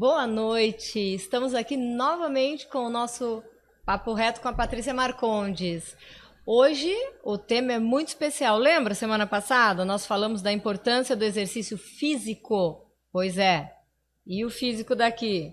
Boa noite, estamos aqui novamente com o nosso Papo Reto com a Patrícia Marcondes. Hoje o tema é muito especial. Lembra, semana passada, nós falamos da importância do exercício físico? Pois é, e o físico daqui?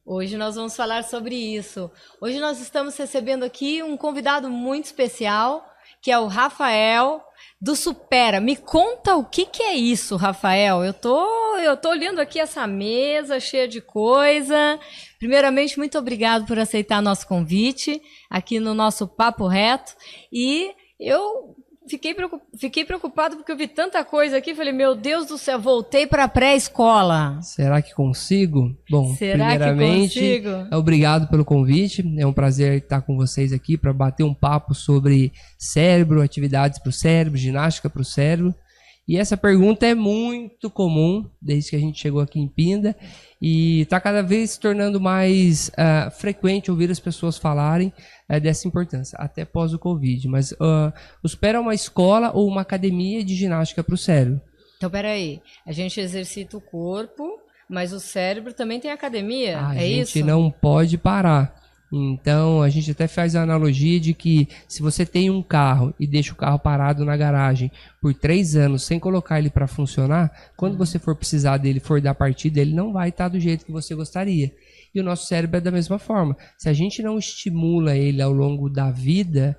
Hoje nós vamos falar sobre isso. Hoje nós estamos recebendo aqui um convidado muito especial, que é o Rafael, do Supera. Me conta o que é isso, Rafael. Eu tô olhando aqui essa mesa cheia de coisa. Primeiramente, muito obrigado por aceitar nosso convite aqui no nosso Papo Reto. E eu fiquei preocupado porque eu vi tanta coisa aqui. Falei, meu Deus do céu, voltei para a pré-escola. Será que consigo? Bom, primeiramente, obrigado pelo convite. É um prazer estar com vocês aqui para bater um papo sobre cérebro, atividades para o cérebro, ginástica para o cérebro. E essa pergunta é muito comum desde que a gente chegou aqui em Pinda e está cada vez se tornando mais frequente ouvir as pessoas falarem dessa importância, até pós o Covid. Mas o Supera é uma escola ou uma academia de ginástica para o cérebro. Então, peraí, a gente exercita o corpo, mas o cérebro também tem academia, é isso? A gente não pode parar. Então, a gente até faz a analogia de que se você tem um carro e deixa o carro parado na garagem por 3 anos sem colocar ele para funcionar, quando você for precisar dele, for dar partida, ele não vai estar do jeito que você gostaria. E o nosso cérebro é da mesma forma. Se a gente não estimula ele ao longo da vida,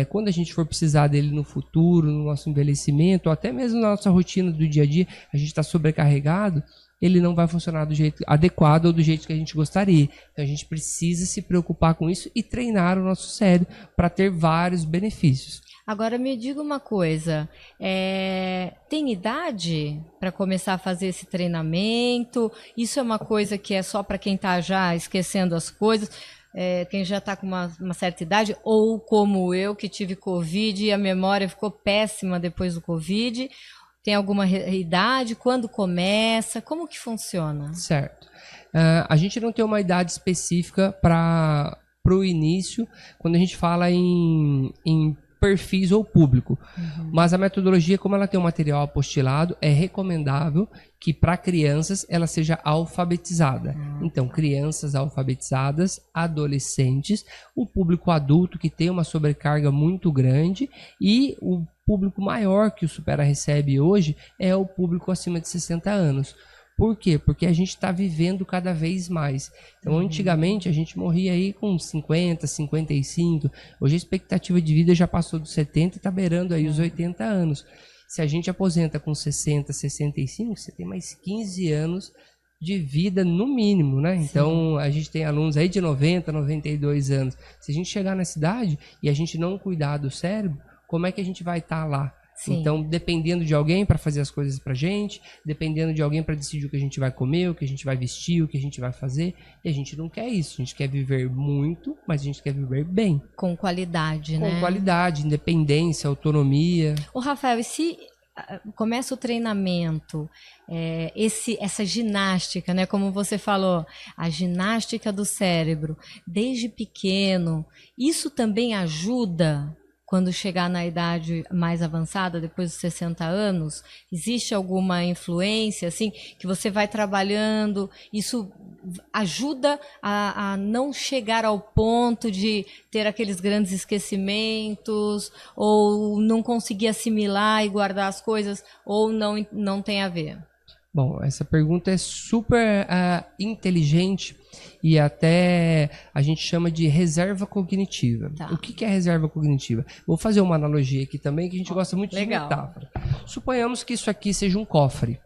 quando a gente for precisar dele no futuro, no nosso envelhecimento, ou até mesmo na nossa rotina do dia a dia, a gente está sobrecarregado, ele não vai funcionar do jeito adequado ou do jeito que a gente gostaria. Então a gente precisa se preocupar com isso e treinar o nosso cérebro para ter vários benefícios. Agora me diga uma coisa, tem idade para começar a fazer esse treinamento? Isso é uma coisa que é só para quem está já esquecendo as coisas, quem já está com uma certa idade, ou como eu que tive Covid e a memória ficou péssima depois do Covid? Tem alguma idade? Quando começa? Como que funciona? Certo. A gente não tem uma idade específica para o início, quando a gente fala em perfis ou público. Uhum. Mas a metodologia, como ela tem um material apostilado, é recomendável que para crianças ela seja alfabetizada. Então, crianças alfabetizadas, adolescentes, o público adulto que tem uma sobrecarga muito grande e o público maior que o Supera recebe hoje é o público acima de 60 anos. Por quê? Porque a gente está vivendo cada vez mais. Então, antigamente, a gente morria aí com 50, 55. Hoje, a expectativa de vida já passou dos 70 e está beirando aí os 80 anos. Se a gente aposenta com 60, 65, você tem mais 15 anos de vida no mínimo, né? Então, a gente tem alunos aí de 90, 92 anos. Se a gente chegar nessa idade e a gente não cuidar do cérebro, como é que a gente vai estar lá? Sim. Então, dependendo de alguém para fazer as coisas pra gente, dependendo de alguém para decidir o que a gente vai comer, o que a gente vai vestir, o que a gente vai fazer, e a gente não quer isso. A gente quer viver muito, mas a gente quer viver bem. Com qualidade, né? Com qualidade, independência, autonomia. Ô, Rafael, e se começa o treinamento, essa ginástica, né? Como você falou, a ginástica do cérebro, desde pequeno, isso também ajuda quando chegar na idade mais avançada, depois dos 60 anos? Existe alguma influência, assim, que você vai trabalhando, isso ajuda a não chegar ao ponto de ter aqueles grandes esquecimentos, ou não conseguir assimilar e guardar as coisas, ou não tem a ver? Bom, essa pergunta é super inteligente e até a gente chama de reserva cognitiva. Tá. O que é reserva cognitiva? Vou fazer uma analogia aqui também, que a gente gosta muito de metáfora. Suponhamos que isso aqui seja um cofre.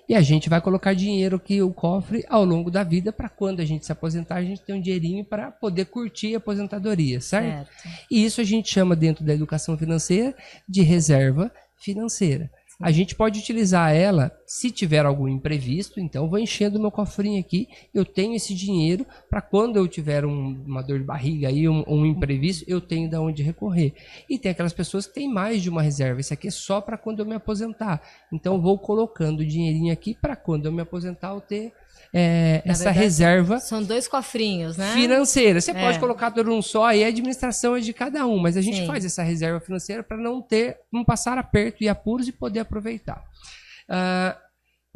E a gente vai colocar dinheiro aqui, o cofre, ao longo da vida, para quando a gente se aposentar, a gente ter um dinheirinho para poder curtir a aposentadoria, certo? E isso a gente chama, dentro da educação financeira, de reserva financeira. A gente pode utilizar ela se tiver algum imprevisto, então eu vou enchendo meu cofrinho aqui, eu tenho esse dinheiro para quando eu tiver uma dor de barriga, aí, um imprevisto, eu tenho de onde recorrer. E tem aquelas pessoas que têm mais de uma reserva, isso aqui é só para quando eu me aposentar. Então eu vou colocando o dinheirinho aqui para quando eu me aposentar eu ter essa verdade, reserva. São 2 cofrinhos, né? Financeira. Você pode colocar tudo num só, aí a administração é de cada um, mas a gente faz essa reserva financeira para não passar aperto e apuros e poder aproveitar.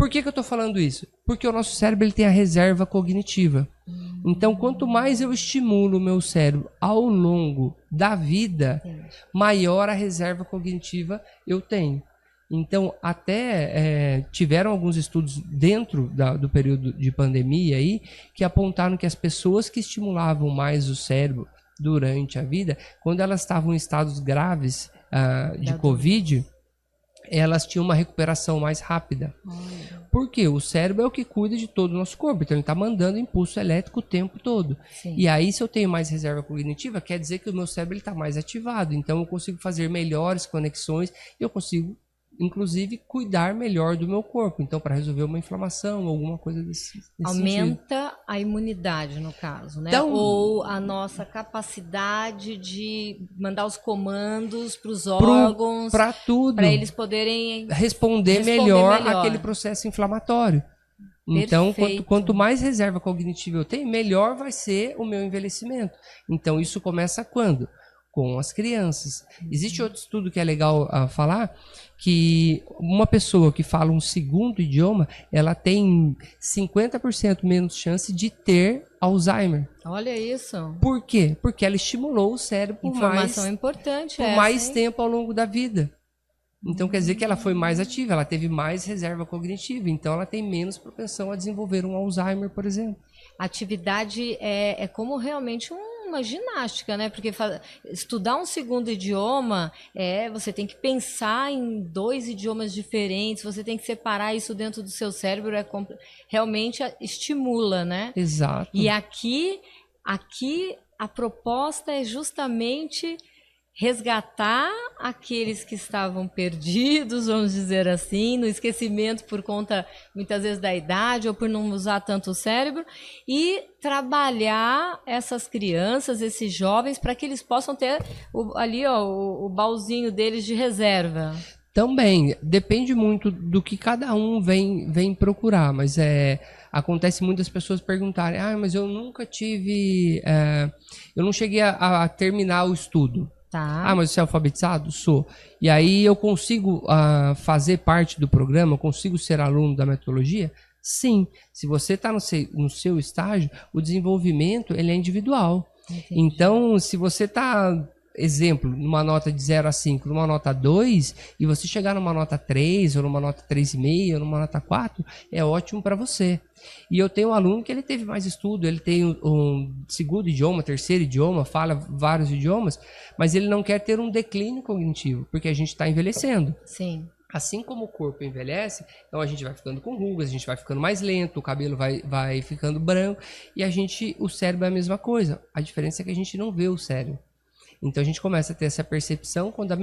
Por que eu estou falando isso? Porque o nosso cérebro ele tem a reserva cognitiva. Então, quanto mais eu estimulo o meu cérebro ao longo da vida, maior a reserva cognitiva eu tenho. Então, até tiveram alguns estudos dentro do período de pandemia aí, que apontaram que as pessoas que estimulavam mais o cérebro durante a vida, quando elas estavam em estados graves de Covid, elas tinham uma recuperação mais rápida. Por quê? O cérebro é o que cuida de todo o nosso corpo, então ele está mandando impulso elétrico o tempo todo. Sim. E aí, se eu tenho mais reserva cognitiva, quer dizer que o meu cérebro está mais ativado, então eu consigo fazer melhores conexões e eu consigo inclusive cuidar melhor do meu corpo, então para resolver uma inflamação, alguma coisa desse aumenta sentido. A imunidade, no caso, né? Então, ou a nossa capacidade de mandar os comandos para os órgãos, para tudo, para eles poderem responder melhor aquele processo inflamatório. Então, quanto mais reserva cognitiva eu tenho, melhor vai ser o meu envelhecimento. Então, isso começa quando? Com as crianças. Existe outro estudo que é legal falar, que uma pessoa que fala um segundo idioma, ela tem 50% menos chance de ter Alzheimer. Olha isso. Por quê? Porque ela estimulou o cérebro importante por mais tempo ao longo da vida. Então quer dizer que ela foi mais ativa, ela teve mais reserva cognitiva, então ela tem menos propensão a desenvolver um Alzheimer, por exemplo. Atividade é como realmente uma ginástica, né? Porque estudar um segundo idioma, você tem que pensar em 2 idiomas diferentes, você tem que separar isso dentro do seu cérebro, realmente estimula, né? Exato. E aqui a proposta é justamente resgatar aqueles que estavam perdidos, vamos dizer assim, no esquecimento por conta, muitas vezes, da idade ou por não usar tanto o cérebro, e trabalhar essas crianças, esses jovens, para que eles possam ter o baúzinho deles de reserva. Também, depende muito do que cada um vem procurar, mas acontece muitas pessoas perguntarem, mas eu nunca tive, eu não cheguei a terminar o estudo. Tá. Mas você é alfabetizado? Sou. E aí eu consigo fazer parte do programa? Eu consigo ser aluno da metodologia? Sim. Se você está no seu estágio, o desenvolvimento ele é individual. Entendi. Então, se você está, exemplo, numa nota de 0 a 5, numa nota 2, e você chegar numa nota 3, ou numa nota 3,5, ou numa nota 4, é ótimo para você. E eu tenho um aluno que ele teve mais estudo, ele tem um segundo idioma, terceiro idioma, fala vários idiomas, mas ele não quer ter um declínio cognitivo, porque a gente está envelhecendo. Sim. Assim como o corpo envelhece, então a gente vai ficando com rugas, a gente vai ficando mais lento, o cabelo vai ficando branco, e o cérebro é a mesma coisa. A diferença é que a gente não vê o cérebro. Então a gente começa a ter essa percepção quando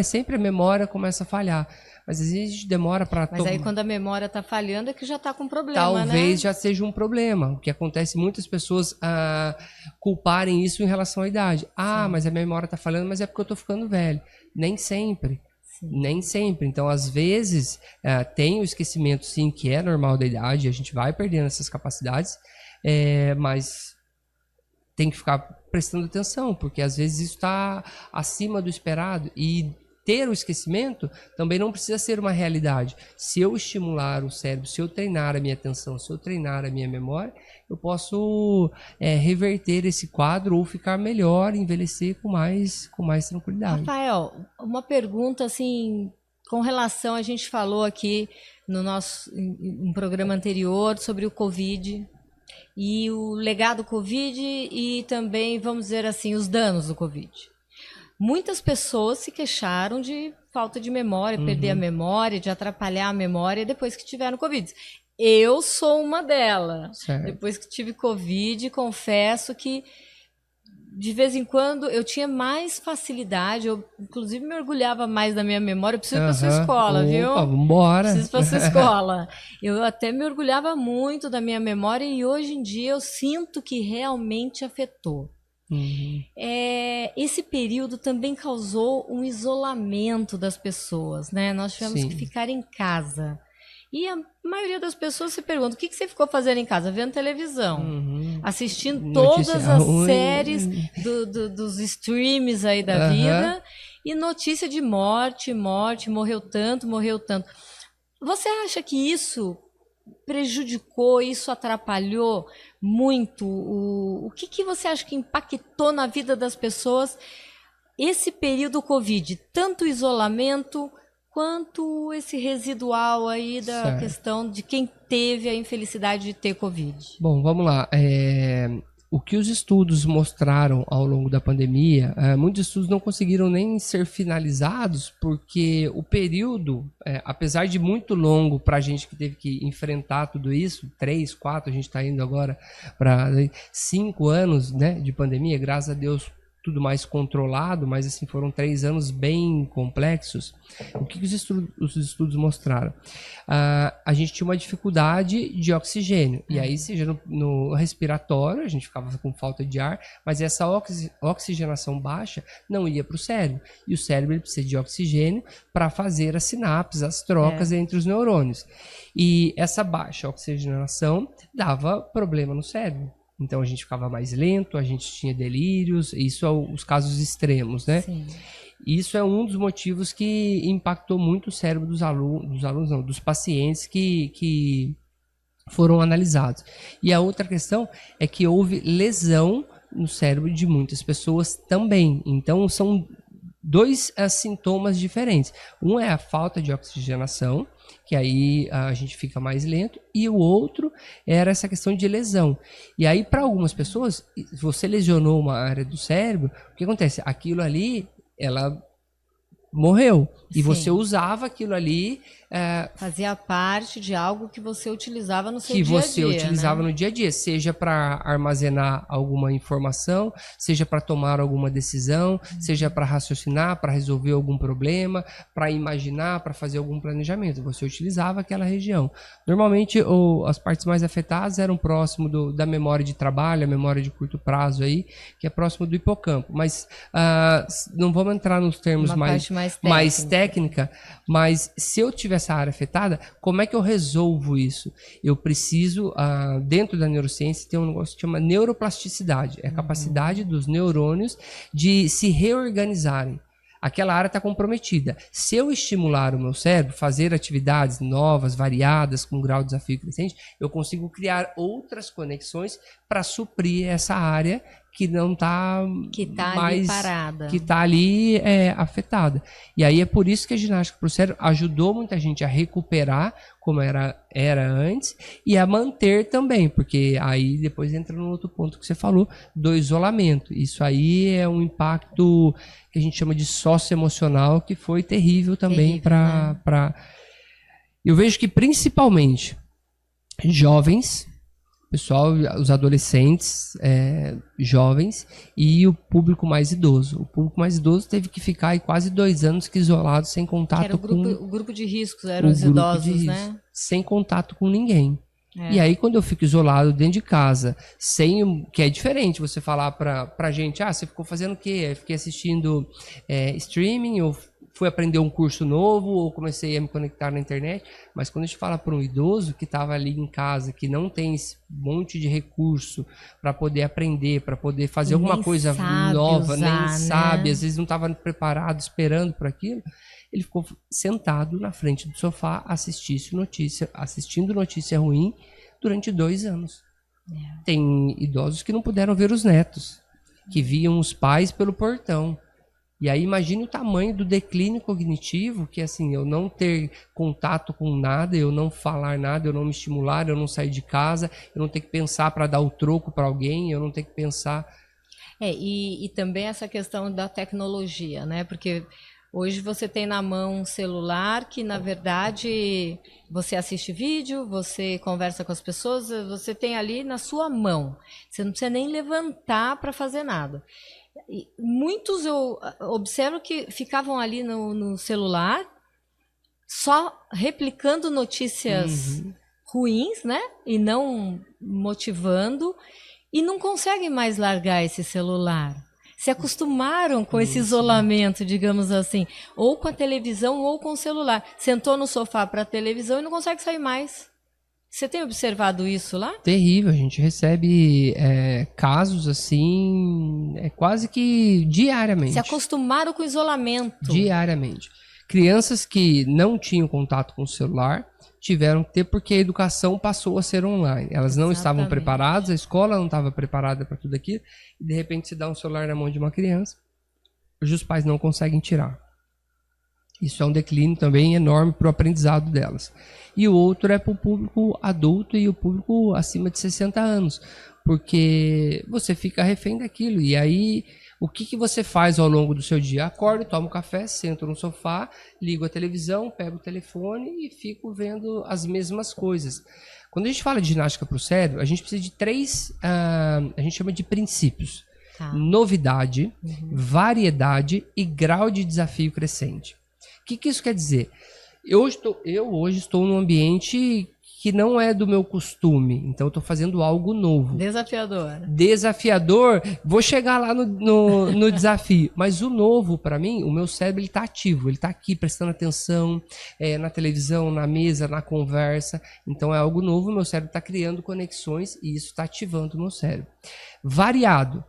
sempre a memória começa a falhar. Mas às vezes a gente demora para... Mas aí quando a memória está falhando é que já está com problema, Talvez já seja um problema. O que acontece, muitas pessoas culparem isso em relação à idade. Mas a memória está falhando, mas é porque eu estou ficando velho. Nem sempre. Sim. Nem sempre. Então, às vezes, tem o esquecimento, sim, que é normal da idade. A gente vai perdendo essas capacidades. Mas tem que ficar prestando atenção, porque às vezes isso está acima do esperado. E ter o esquecimento também não precisa ser uma realidade. Se eu estimular o cérebro, se eu treinar a minha atenção, se eu treinar a minha memória, eu posso reverter esse quadro ou ficar melhor, envelhecer com mais tranquilidade. Rafael, uma pergunta assim, com relação, a gente falou aqui no nosso um programa anterior sobre o Covid e o legado do Covid e também, vamos dizer assim, os danos do Covid. Muitas pessoas se queixaram de falta de memória, perder a memória, de atrapalhar a memória depois que tiveram Covid. Eu sou uma delas. Certo. Depois que tive Covid, confesso que de vez em quando eu tinha mais facilidade, eu inclusive me orgulhava mais da minha memória. Eu preciso ir para sua escola, viu? Vambora. Preciso ir para sua escola. Eu até me orgulhava muito da minha memória e hoje em dia eu sinto que realmente afetou. Esse período também causou um isolamento das pessoas, né? Nós tivemos que ficar em casa. E a maioria das pessoas se pergunta, o que você ficou fazendo em casa? Vendo televisão, assistindo todas as séries dos streams aí da vida, e notícia de morte, morreu tanto. Você acha que isso prejudicou, isso atrapalhou muito? O que você acha que impactou na vida das pessoas esse período Covid? Tanto o isolamento quanto esse residual aí da questão de quem teve a infelicidade de ter Covid. Bom, vamos lá. O que os estudos mostraram ao longo da pandemia, muitos estudos não conseguiram nem ser finalizados, porque o período, apesar de muito longo para a gente que teve que enfrentar tudo isso, 3, 4, a gente está indo agora para 5 anos, né, de pandemia, graças a Deus tudo mais controlado, mas assim foram 3 anos bem complexos. O que os estudos mostraram? A gente tinha uma dificuldade de oxigênio, e aí seja no respiratório, a gente ficava com falta de ar, mas essa oxigenação baixa não ia para o cérebro, e o cérebro ele precisa de oxigênio para fazer as sinapses, as trocas entre os neurônios, e essa baixa oxigenação dava problema no cérebro. Então a gente ficava mais lento, a gente tinha delírios, isso é os casos extremos, né? Sim. Isso é um dos motivos que impactou muito o cérebro dos pacientes que foram analisados. E a outra questão é que houve lesão no cérebro de muitas pessoas também. Então são 2 sintomas diferentes. Um é a falta de oxigenação, que aí a gente fica mais lento, e o outro era essa questão de lesão. E aí, para algumas pessoas, se você lesionou uma área do cérebro, o que acontece? Aquilo ali, ela morreu. E você usava aquilo ali... fazia parte de algo que você utilizava no seu dia a dia. Que você utilizava no dia a dia, seja para armazenar alguma informação, seja para tomar alguma decisão, seja para raciocinar, para resolver algum problema, para imaginar, para fazer algum planejamento. Você utilizava aquela região. Normalmente, as partes mais afetadas eram próximo da memória de trabalho, a memória de curto prazo aí, que é próximo do hipocampo. Mas não vamos entrar nos termos mais técnica, mas se eu tiver essa área afetada, como é que eu resolvo isso? Eu preciso, dentro da neurociência, tem um negócio que chama neuroplasticidade. É a capacidade dos neurônios de se reorganizarem. Aquela área está comprometida. Se eu estimular o meu cérebro, fazer atividades novas, variadas, com grau de desafio crescente, eu consigo criar outras conexões para suprir essa área que não está mais... ali parada. Que está ali afetada. E aí é por isso que a ginástica para o cérebro ajudou muita gente a recuperar como era antes e a manter também, porque aí depois entra no outro ponto que você falou, do isolamento. Isso aí é um impacto que a gente chama de socioemocional, que foi terrível também para... Eu vejo que principalmente jovens... Pessoal, os adolescentes, jovens e o público mais idoso. O público mais idoso teve que ficar aí quase 2 anos isolado, sem contato era o grupo de riscos, eram os idosos, né? Sem contato com ninguém. E aí, quando eu fico isolado dentro de casa, que é diferente você falar pra gente, você ficou fazendo o quê? Eu fiquei assistindo streaming, ou fui aprender um curso novo, ou comecei a me conectar na internet. Mas quando a gente fala para um idoso que estava ali em casa, que não tem esse monte de recurso para poder aprender, para poder fazer alguma coisa nova, nem sabe, às vezes não estava preparado, esperando por aquilo, ele ficou sentado na frente do sofá assistindo notícia ruim durante 2 anos. Tem idosos que não puderam ver os netos, que viam os pais pelo portão. E aí imagine o tamanho do declínio cognitivo, que assim, eu não ter contato com nada, eu não falar nada, eu não me estimular, eu não sair de casa, eu não ter que pensar para dar o troco para alguém, eu não ter que pensar... E também essa questão da tecnologia, né? Porque hoje você tem na mão um celular que, na verdade, você assiste vídeo, você conversa com as pessoas, você tem ali na sua mão. Você não precisa nem levantar para fazer nada. Muitos eu observo que ficavam ali no celular só replicando notícias ruins, né? E não motivando, e não conseguem mais largar esse celular. Se acostumaram com esse isolamento, digamos assim, ou com a televisão ou com o celular. Sentou no sofá para a televisão e não consegue sair mais. Você tem observado isso lá? Terrível, a gente recebe casos assim, quase que diariamente. Se acostumaram com o isolamento. Diariamente. Crianças que não tinham contato com o celular tiveram que ter porque a educação passou a ser online. Elas não estavam preparadas, a escola não estava preparada para tudo aquilo, e de repente se dá um celular na mão de uma criança, hoje os pais não conseguem tirar. Isso é um declínio também enorme para o aprendizado delas. E o outro é para o público adulto e o público acima de 60 anos, porque você fica refém daquilo. E aí, o que você faz ao longo do seu dia? Acordo, tomo café, sento no sofá, ligo a televisão, pego o telefone e fico vendo as mesmas coisas. Quando a gente fala de ginástica para o cérebro, a gente precisa de 3, a gente chama de princípios. Tá. Novidade, variedade e grau de desafio crescente. O que isso quer dizer? Eu hoje estou num ambiente que não é do meu costume, então eu estou fazendo algo novo. Desafiador. Desafiador, vou chegar lá no desafio. Mas o novo, para mim, o meu cérebro está ativo, ele está aqui prestando atenção na televisão, na mesa, na conversa. Então é algo novo, o meu cérebro está criando conexões e isso está ativando o meu cérebro. Variado.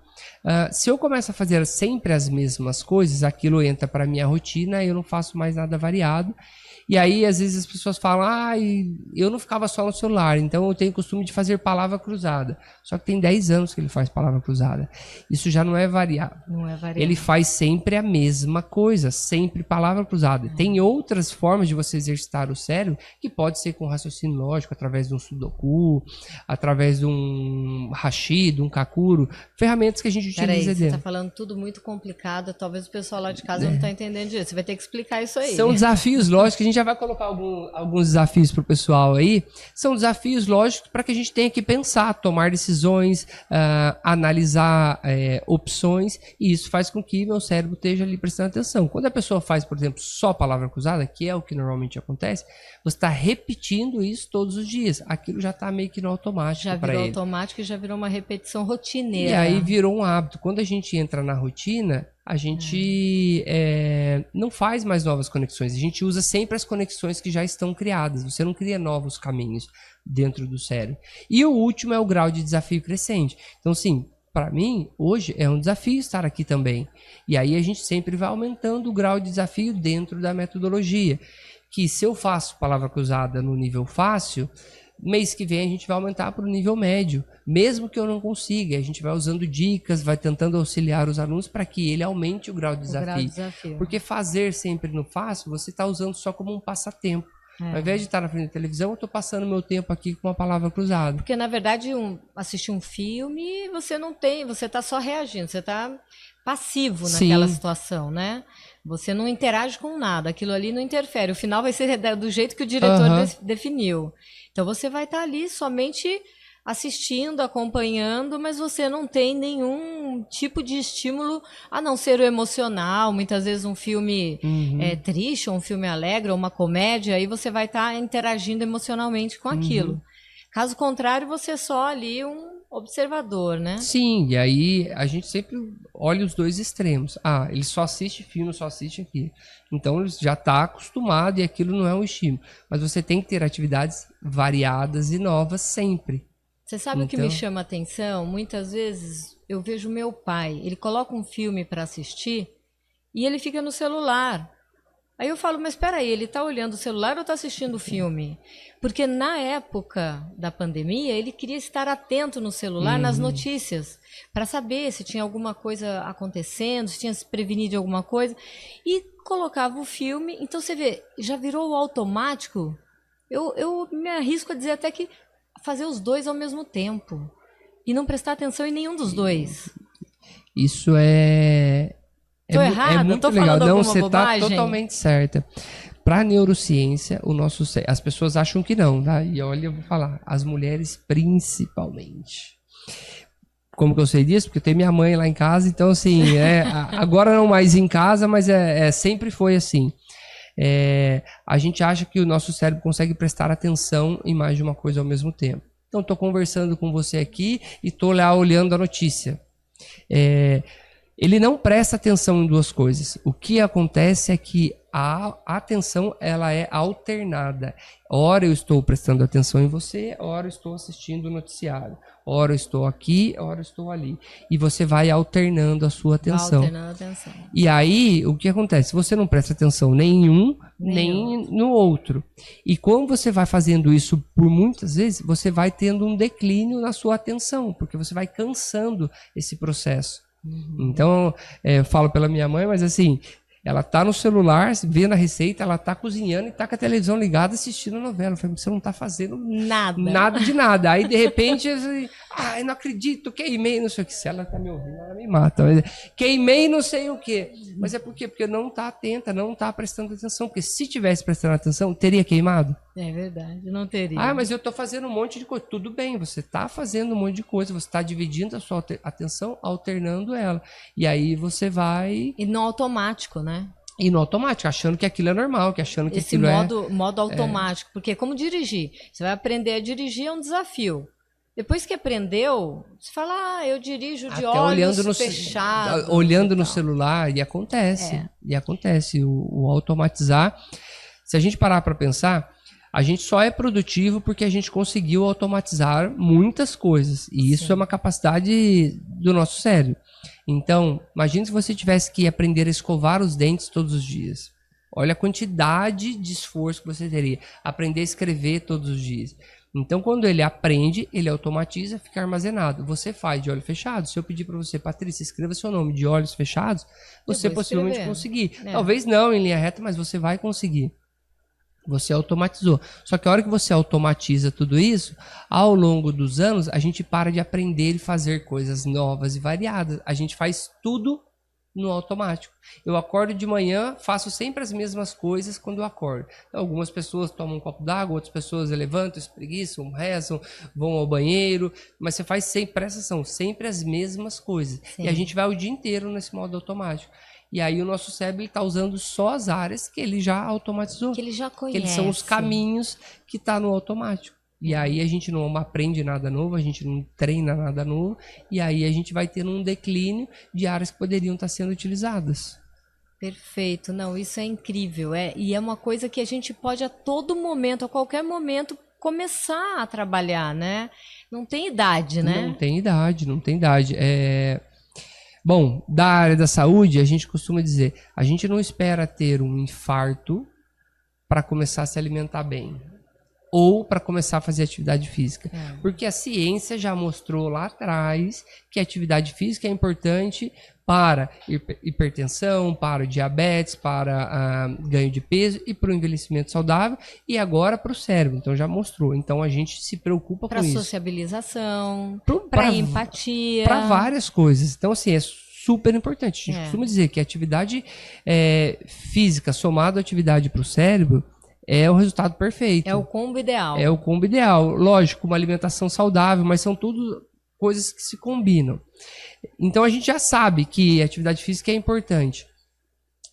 Se eu começo a fazer sempre as mesmas coisas, aquilo entra para minha rotina e eu não faço mais nada variado. E aí, às vezes, as pessoas falam, eu não ficava só no celular, então eu tenho o costume de fazer palavra cruzada. Só que tem 10 anos que ele faz palavra cruzada. Isso já não é variado. Não é variado. Ele faz sempre a mesma coisa, sempre palavra cruzada. Tem outras formas de você exercitar o cérebro, que pode ser com raciocínio lógico, através de um sudoku, através de um hashi, de um kakuro, ferramentas que a gente utiliza Você está falando tudo muito complicado, talvez o pessoal lá de casa não está entendendo disso. Você vai ter que explicar isso aí. São desafios lógicos que a gente já vai colocar alguns desafios para o pessoal aí. São desafios lógicos para que a gente tenha que pensar, tomar decisões, analisar opções, e isso faz com que meu cérebro esteja ali prestando atenção. Quando a pessoa faz, por exemplo, só palavra cruzada, que é o que normalmente acontece, você está repetindo isso todos os dias. Aquilo já está meio que no automático. Já virou automático e já virou uma repetição rotineira. E aí virou um hábito. Quando a gente entra na rotina, a gente não faz mais novas conexões. A gente usa sempre as conexões que já estão criadas. Você não cria novos caminhos dentro do cérebro. E o último é o grau de desafio crescente. Então, sim, para mim, hoje é um desafio estar aqui também. E aí a gente sempre vai aumentando o grau de desafio dentro da metodologia. Que se eu faço palavra cruzada no nível fácil, mês que vem a gente vai aumentar para o nível médio, mesmo que eu não consiga. A gente vai usando dicas, vai tentando auxiliar os alunos para que ele aumente o grau de desafio. Porque fazer sempre no fácil, você está usando só como um passatempo. Ao invés de estar na frente da televisão, eu estou passando meu tempo aqui com uma palavra cruzada. Porque, na verdade, assistir um filme, você está só reagindo, você está passivo naquela situação, né? Você não interage com nada, aquilo ali não interfere. O final vai ser do jeito que o diretor definiu. Então você vai estar ali somente assistindo, acompanhando, mas você não tem nenhum tipo de estímulo a não ser o emocional. Muitas vezes um filme triste, ou um filme alegre, ou uma comédia, aí você vai estar interagindo emocionalmente com aquilo. Caso contrário, você é só ali um observador, né? Sim, e aí a gente sempre olha os dois extremos. Ele só assiste filme, só assiste aquilo. Então ele já está acostumado e aquilo não é um estímulo. Mas você tem que ter atividades variadas e novas sempre. Você sabe o que me chama a atenção? Muitas vezes eu vejo meu pai, ele coloca um filme para assistir e ele fica no celular. Aí eu falo, mas espera aí, ele está olhando o celular ou está assistindo o filme? Porque na época da pandemia, ele queria estar atento no celular, nas notícias, para saber se tinha alguma coisa acontecendo, se tinha se prevenido de alguma coisa, e colocava o filme. Então você vê, já virou automático. Eu me arrisco a dizer até que fazer os dois ao mesmo tempo e não prestar atenção em nenhum dos dois. Isso é... Tô errado? Muito tô legal. falando Não, você está totalmente certa. Para a neurociência, as pessoas acham que não, tá? E olha, eu vou falar, as mulheres principalmente. Como que eu sei disso? Porque tem minha mãe lá em casa, então assim, agora não mais em casa, mas sempre foi assim. A gente acha que o nosso cérebro consegue prestar atenção em mais de uma coisa ao mesmo tempo. Então, estou conversando com você aqui e estou lá olhando a notícia. ele não presta atenção em duas coisas. O que acontece é que a atenção ela é alternada. Ora eu estou prestando atenção em você, ora eu estou assistindo o noticiário. Ora eu estou aqui, ora eu estou ali. E você vai alternando a sua atenção. Alternando a atenção. E aí, o que acontece? Você não presta atenção nem em um, nem no outro. E como você vai fazendo isso por muitas vezes, você vai tendo um declínio na sua atenção, porque você vai cansando esse processo. Então, eu falo pela minha mãe, mas assim, ela tá no celular, vendo a receita, ela tá cozinhando e tá com a televisão ligada assistindo a novela. Eu falei, você não tá fazendo nada de nada. Aí, de repente, eu não acredito, queimei, não sei o que. Se ela tá me ouvindo, ela me mata. Mas, queimei não sei o que. Mas é por quê? Porque não tá atenta, não tá prestando atenção. Porque se tivesse prestando atenção, teria queimado? É verdade, não teria. Ah, mas eu tô fazendo um monte de coisa. Tudo bem, você tá fazendo um monte de coisa, você tá dividindo a sua atenção, alternando ela. E aí você vai... E no automático, né? E no automático, achando que aquilo é normal, que achando que esse aquilo modo automático. Porque como dirigir? Você vai aprender a dirigir, é um desafio. Depois que aprendeu, você fala, eu dirijo de olhos fechados. Olhando no celular, e acontece. E acontece. O automatizar... Se a gente parar para pensar... A gente só é produtivo porque a gente conseguiu automatizar muitas coisas. E isso é uma capacidade do nosso cérebro. Então, imagine se você tivesse que aprender a escovar os dentes todos os dias. Olha a quantidade de esforço que você teria. Aprender a escrever todos os dias. Então, quando ele aprende, ele automatiza, fica armazenado. Você faz de olho fechado. Se eu pedir para você, Patrícia, escreva seu nome de olhos fechados, você possivelmente conseguir. Talvez não em linha reta, mas você vai conseguir. Você automatizou. Só que a hora que você automatiza tudo isso, ao longo dos anos, a gente para de aprender e fazer coisas novas e variadas. A gente faz tudo no automático. Eu acordo de manhã, faço sempre as mesmas coisas quando eu acordo. Então, algumas pessoas tomam um copo d'água, outras pessoas levantam, espreguiçam, rezam, vão ao banheiro, mas você faz sempre, presta atenção, sempre as mesmas coisas. Sim. E a gente vai o dia inteiro nesse modo automático. E aí o nosso cérebro está usando só as áreas que ele já automatizou. Que ele já conhece. Que eles são os caminhos que está no automático. E aí a gente não aprende nada novo, a gente não treina nada novo. E aí a gente vai tendo um declínio de áreas que poderiam estar sendo utilizadas. Perfeito. Não, isso é incrível. E é uma coisa que a gente pode a todo momento, a qualquer momento, começar a trabalhar, né? Não tem idade, né? Não tem idade, não tem idade. Bom, da área da saúde, a gente costuma dizer, a gente não espera ter um infarto para começar a se alimentar bem ou para começar a fazer atividade física. Porque a ciência já mostrou lá atrás que a atividade física é importante para hipertensão, para diabetes, para ganho de peso e para o envelhecimento saudável e agora para o cérebro. Então já mostrou. Então a gente se preocupa com isso. Para sociabilização, para empatia. Para várias coisas. Então assim, é super importante. A gente costuma dizer que a atividade física somada à atividade para o cérebro é o resultado perfeito. É o combo ideal. É o combo ideal. Lógico, uma alimentação saudável, mas são tudo coisas que se combinam. Então a gente já sabe que a atividade física é importante.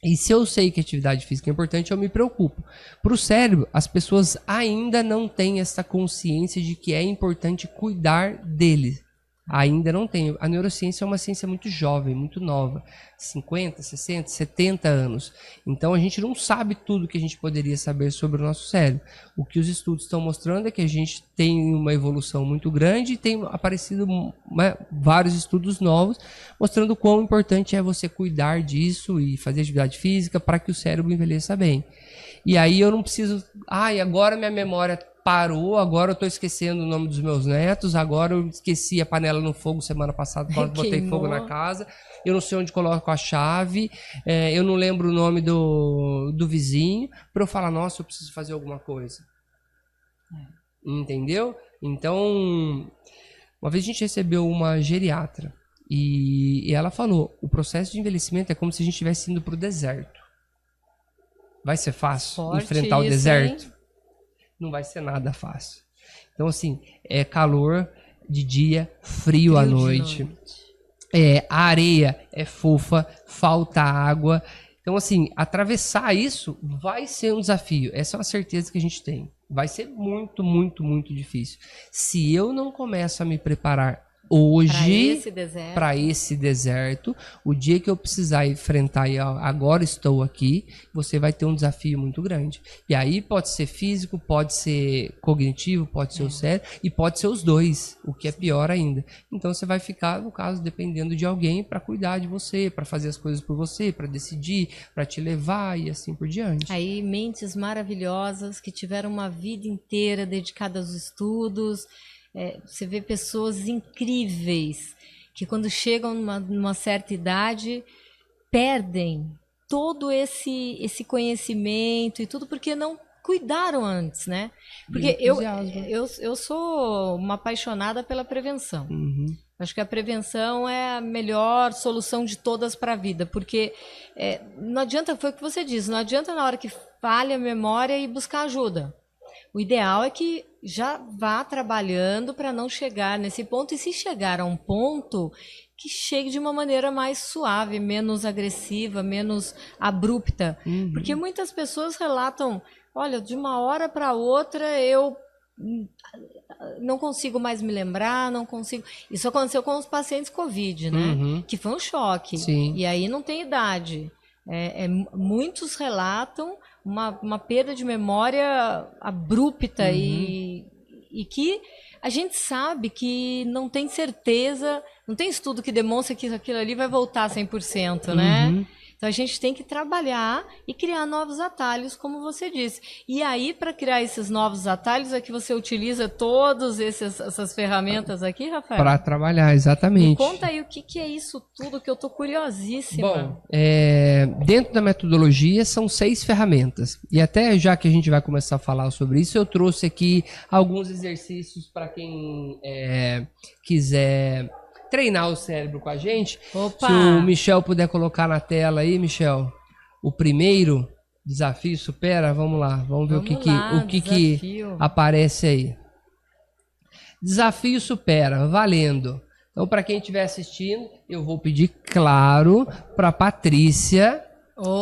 E se eu sei que a atividade física é importante, eu me preocupo. Para o cérebro, as pessoas ainda não têm essa consciência de que é importante cuidar dele. Ainda não tem. A neurociência é uma ciência muito jovem, muito nova. 50, 60, 70 anos. Então a gente não sabe tudo que a gente poderia saber sobre o nosso cérebro. O que os estudos estão mostrando é que a gente tem uma evolução muito grande e tem aparecido vários estudos novos mostrando o quão importante é você cuidar disso e fazer atividade física para que o cérebro envelheça bem. E aí eu não preciso... agora minha memória parou, agora eu estou esquecendo o nome dos meus netos, agora eu esqueci a panela no fogo semana passada quando botei fogo na casa, eu não sei onde coloco a chave, eu não lembro o nome do vizinho, para eu falar, nossa, eu preciso fazer alguma coisa. Entendeu? Então, uma vez a gente recebeu uma geriatra e ela falou, o processo de envelhecimento é como se a gente estivesse indo para o deserto. Vai ser fácil enfrentar o deserto? Hein? Não vai ser nada fácil. Então, assim, é calor de dia, frio à noite. A areia é fofa, falta água. Então, assim, atravessar isso vai ser um desafio. Essa é uma certeza que a gente tem. Vai ser muito, muito, muito difícil. Se eu não começo a me preparar hoje, para esse deserto, o dia que eu precisar enfrentar, e agora estou aqui, você vai ter um desafio muito grande. E aí pode ser físico, pode ser cognitivo, pode ser o cérebro, e pode ser os dois, o que é pior ainda. Então você vai ficar, no caso, dependendo de alguém para cuidar de você, para fazer as coisas por você, para decidir, para te levar e assim por diante. Aí mentes maravilhosas que tiveram uma vida inteira dedicada aos estudos. Você vê pessoas incríveis que quando chegam numa certa idade perdem todo esse conhecimento e tudo porque não cuidaram antes, né? Porque eu sou uma apaixonada pela prevenção. Acho que a prevenção é a melhor solução de todas para a vida, porque não adianta, foi o que você disse, não adianta na hora que falha a memória e buscar ajuda. O ideal é que já vá trabalhando para não chegar nesse ponto, e se chegar a um ponto, que chegue de uma maneira mais suave, menos agressiva, menos abrupta. Porque muitas pessoas relatam, olha, de uma hora para outra eu não consigo mais me lembrar, não consigo... Isso aconteceu com os pacientes Covid, né? Que foi um choque. Sim. E aí não tem idade. Muitos relatam uma perda de memória abrupta e que a gente sabe que não tem certeza, não tem estudo que demonstra que aquilo ali vai voltar 100%, né? Então a gente tem que trabalhar e criar novos atalhos, como você disse. E aí, para criar esses novos atalhos, é que você utiliza todas essas ferramentas aqui, Rafael? Para trabalhar, exatamente. Me conta aí o que é isso tudo, que eu estou curiosíssima. Bom, dentro da metodologia são 6 ferramentas. E até já que a gente vai começar a falar sobre isso, eu trouxe aqui alguns exercícios para quem quiser treinar o cérebro com a gente. Opa! Se o Michel puder colocar na tela aí, Michel, o primeiro desafio supera, vamos lá, vamos ver o que aparece aí. Desafio supera, valendo. Então, para quem estiver assistindo, eu vou pedir, claro, para Patrícia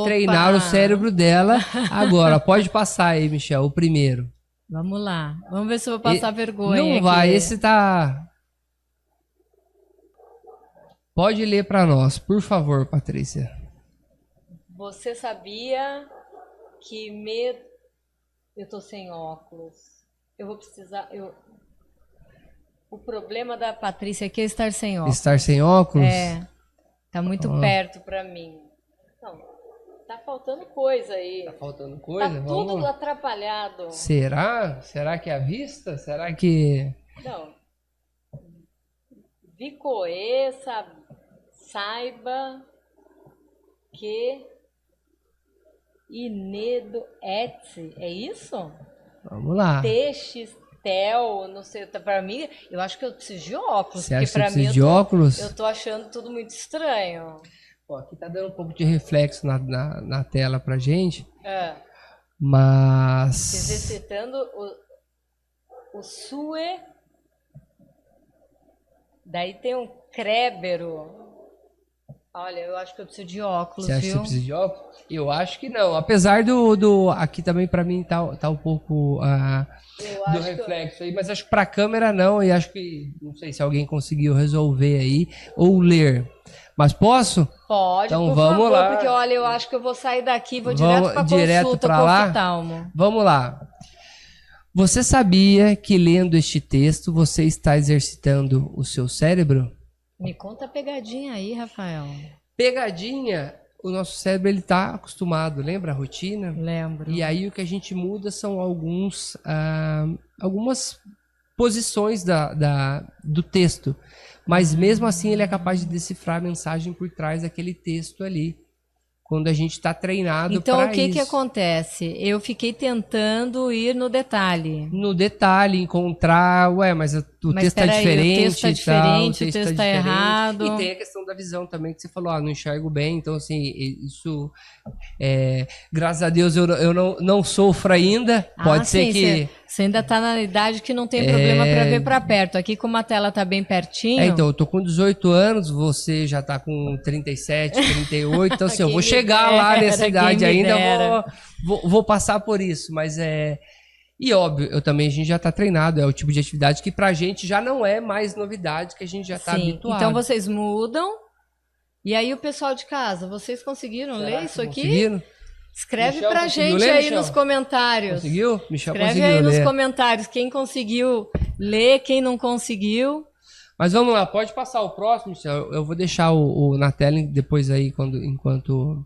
treinar o cérebro dela agora. Pode passar aí, Michel, o primeiro. Vamos lá, vamos ver se eu vou passar vergonha. Não vai, esse tá... Pode ler para nós, por favor, Patrícia. Você sabia que eu tô sem óculos. Eu vou precisar... O problema da Patrícia aqui é estar sem óculos. Estar sem óculos? Tá muito perto para mim. Não, tá faltando coisa aí. Tá faltando coisa? Tá tudo atrapalhado. Será? Será que é a vista? Será que... Não. Vi conheça, saiba que Inedo Etsy, é isso? Vamos lá. Textel, não sei, para mim, eu acho que eu preciso de óculos. Você acha que precisa de óculos? Eu tô achando tudo muito estranho. Ó, aqui tá dando um pouco de reflexo na tela pra gente. Mas... Exercitando o Sue. Daí tem um Crébero. Olha, eu acho que eu preciso de óculos, Você acha que você precisa de óculos? Eu acho que não. Apesar do aqui também pra mim tá um pouco do reflexo aí, mas acho que pra câmera não, e acho que, não sei se alguém conseguiu resolver aí, ou ler. Mas posso? Pode, então, por vamos favor, lá. Porque olha, eu acho que eu vou sair daqui, vou direto pra lá. oftalmo. Vamos lá. Você sabia que lendo este texto você está exercitando o seu cérebro? Me conta a pegadinha aí, Rafael. Pegadinha, o nosso cérebro ele está acostumado, lembra a rotina? Lembro. E aí o que a gente muda são algumas posições do texto. Mas mesmo assim ele é capaz de decifrar a mensagem por trás daquele texto ali. Quando a gente está treinado para isso. Então, o que acontece? Eu fiquei tentando ir no detalhe. No detalhe, encontrar... mas o texto está diferente. O texto está diferente, o texto está errado. E tem a questão da visão também, que você falou, não enxergo bem. Então, assim, isso... graças a Deus eu não sofro ainda. Pode ser que... Você ainda está na idade que não tem problema para ver para perto. Aqui, como a tela está bem pertinho... então, eu tô com 18 anos, você já está com 37, 38. Então, assim, eu vou chegar lá nessa idade ainda, vou passar por isso. Mas E óbvio, a gente já está treinado, é o tipo de atividade que pra gente já não é mais novidade, que a gente já está habituado. Então vocês mudam, e aí o pessoal de casa, vocês conseguiram ler isso aqui? Conseguiram? Escreve Michel, pra gente ler, aí Michel? nos comentários. Conseguiu? Michel Escreve conseguiu aí nos ler. comentários quem conseguiu ler, quem não conseguiu. Mas vamos lá, pode passar o próximo, Michel. Eu vou deixar na tela depois aí, enquanto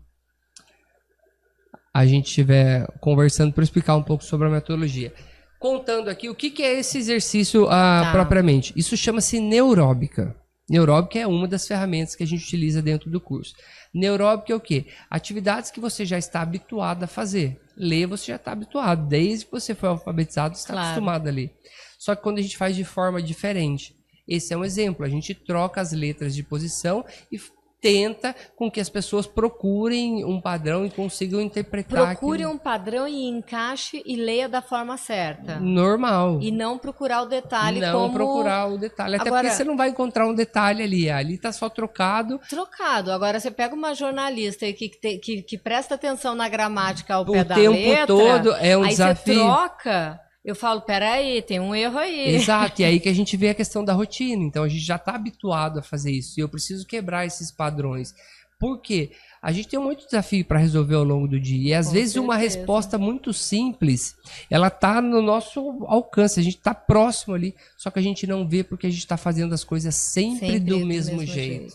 a gente estiver conversando, para explicar um pouco sobre a metodologia. Contando aqui, o que é esse exercício propriamente? Isso chama-se neuróbica. Neuróbica é uma das ferramentas que a gente utiliza dentro do curso. Neuróbica é o quê? Atividades que você já está habituado a fazer. Ler você já está habituado. Desde que você foi alfabetizado, você está acostumado a ler. Só que quando a gente faz de forma diferente. Esse é um exemplo. A gente troca as letras de posição e tenta com que as pessoas procurem um padrão e consigam interpretar. Procure um padrão e encaixe e leia da forma certa. Normal. E não procurar o detalhe Não procurar o detalhe. Até porque você não vai encontrar um detalhe ali. Ali tá só trocado. Trocado. Agora você pega uma jornalista que presta atenção na gramática ao pé da letra. O tempo letra, todo é um desafio. Aí você troca. Eu falo, peraí, tem um erro aí. Exato, e aí que a gente vê a questão da rotina. Então a gente já está habituado a fazer isso. E eu preciso quebrar esses padrões. Por quê? A gente tem muito desafio para resolver ao longo do dia. E às vezes uma resposta muito simples, ela está no nosso alcance. A gente está próximo ali, só que a gente não vê porque a gente está fazendo as coisas sempre do mesmo jeito.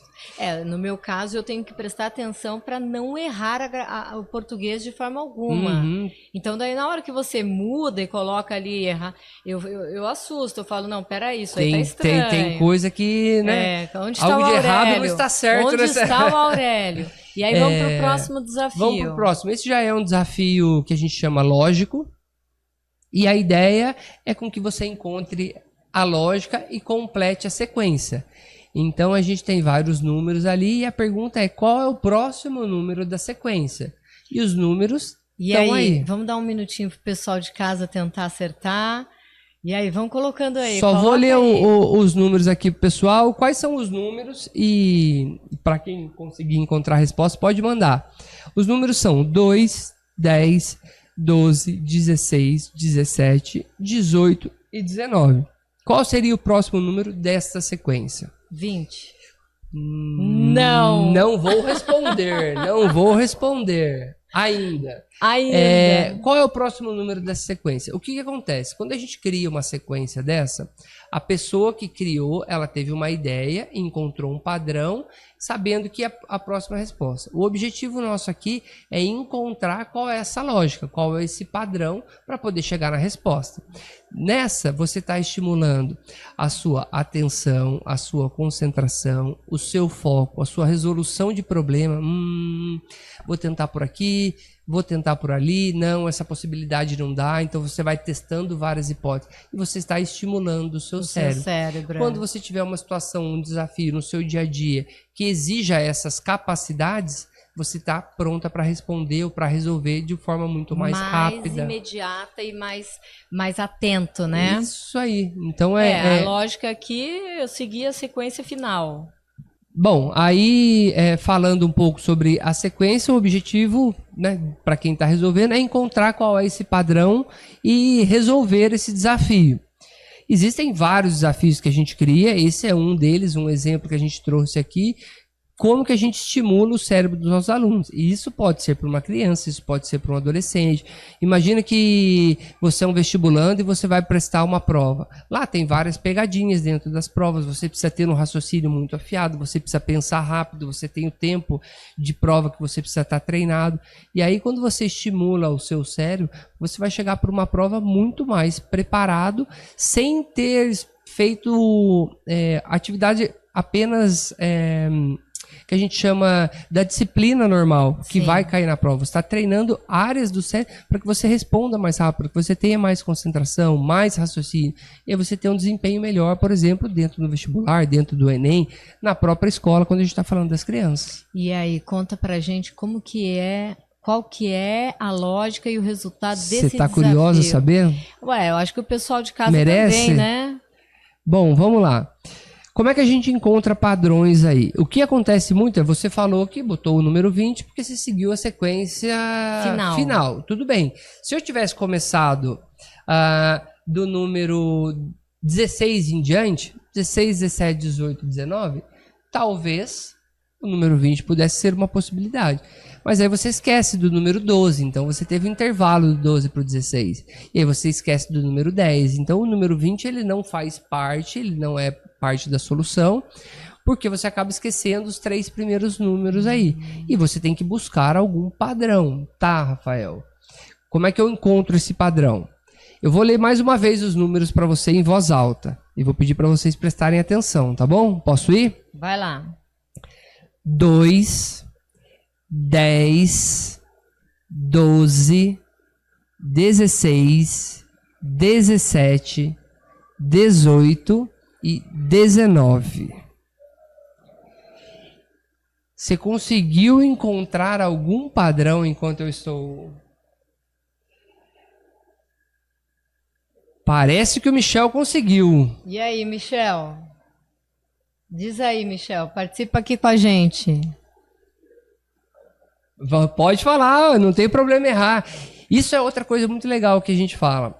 No meu caso, eu tenho que prestar atenção para não errar o português de forma alguma. Então, daí na hora que você muda e coloca ali errar, eu assusto, eu falo, não, peraí, isso aí tá estranho. Tem coisa que, né? Onde está algo o de Aurélio? errado não está certo. Onde está o Aurélio? E aí vamos para o próximo desafio. Vamos para o próximo. Esse já é um desafio que a gente chama lógico. E a ideia é com que você encontre a lógica e complete a sequência. Então a gente tem vários números ali e a pergunta é qual é o próximo número da sequência? E os números estão aí. Vamos dar um minutinho para o pessoal de casa tentar acertar. E aí, vamos colocando aí. Só vou ler os números aqui pro pessoal. Quais são os números? E para quem conseguir encontrar a resposta, pode mandar. Os números são 2, 10, 12, 16, 17, 18 e 19. Qual seria o próximo número desta sequência? 20. Não. Não vou responder. Não vou responder. Ainda. Qual é o próximo número dessa sequência? O que acontece? Quando a gente cria uma sequência dessa, a pessoa que criou, ela teve uma ideia, encontrou um padrão, sabendo que é a próxima resposta. O objetivo nosso aqui é encontrar qual é essa lógica, qual é esse padrão para poder chegar na resposta. Nessa, você está estimulando a sua atenção, a sua concentração, o seu foco, a sua resolução de problema. Vou tentar por aqui, vou tentar por ali, não, essa possibilidade não dá, então você vai testando várias hipóteses e você está estimulando o seu cérebro. Quando você tiver uma situação, um desafio no seu dia a dia que exija essas capacidades, você está pronta para responder ou para resolver de forma muito mais rápida. Mais imediata e mais atento, né? Isso aí. Então a lógica aqui, eu segui a sequência final. Bom, aí falando um pouco sobre a sequência, o objetivo, né, para quem está resolvendo, é encontrar qual é esse padrão e resolver esse desafio. Existem vários desafios que a gente cria, esse é um deles, um exemplo que a gente trouxe aqui, como que a gente estimula o cérebro dos nossos alunos. E isso pode ser para uma criança, isso pode ser para um adolescente. Imagina que você é um vestibulando e você vai prestar uma prova. Lá tem várias pegadinhas dentro das provas, você precisa ter um raciocínio muito afiado, você precisa pensar rápido, você tem o tempo de prova que você precisa estar treinado. E aí quando você estimula o seu cérebro, você vai chegar para uma prova muito mais preparado, sem ter feito atividade apenas... que a gente chama da disciplina normal, que vai cair na prova. Você está treinando áreas do cérebro para que você responda mais rápido, que você tenha mais concentração, mais raciocínio, e aí você tem um desempenho melhor, por exemplo, dentro do vestibular, dentro do Enem, na própria escola, quando a gente está falando das crianças. E aí, conta pra gente qual que é a lógica e o resultado desse desafio. Você está curiosa saber? Eu acho que o pessoal de casa merece? também, né? Bom, vamos lá. Como é que a gente encontra padrões aí? O que acontece muito é, você falou que botou o número 20 porque você seguiu a sequência final. Tudo bem. Se eu tivesse começado do número 16 em diante, 16, 17, 18, 19, talvez o número 20 pudesse ser uma possibilidade. Mas aí você esquece do número 12, então você teve um intervalo do 12 para o 16. E aí você esquece do número 10. Então o número 20 ele não faz parte, ele não é parte da solução, porque você acaba esquecendo os 3 primeiros números aí. E você tem que buscar algum padrão, tá, Rafael? Como é que eu encontro esse padrão? Eu vou ler mais uma vez os números para você em voz alta. E vou pedir para vocês prestarem atenção, tá bom? Posso ir? Vai lá. 2, 10, 12, 16, 17, 18 e 19. Você conseguiu encontrar algum padrão enquanto eu estou... Parece que o Michel conseguiu. E aí, Michel? Diz aí, Michel, participa aqui com a gente. Pode falar, não tem problema errar. Isso é outra coisa muito legal que a gente fala.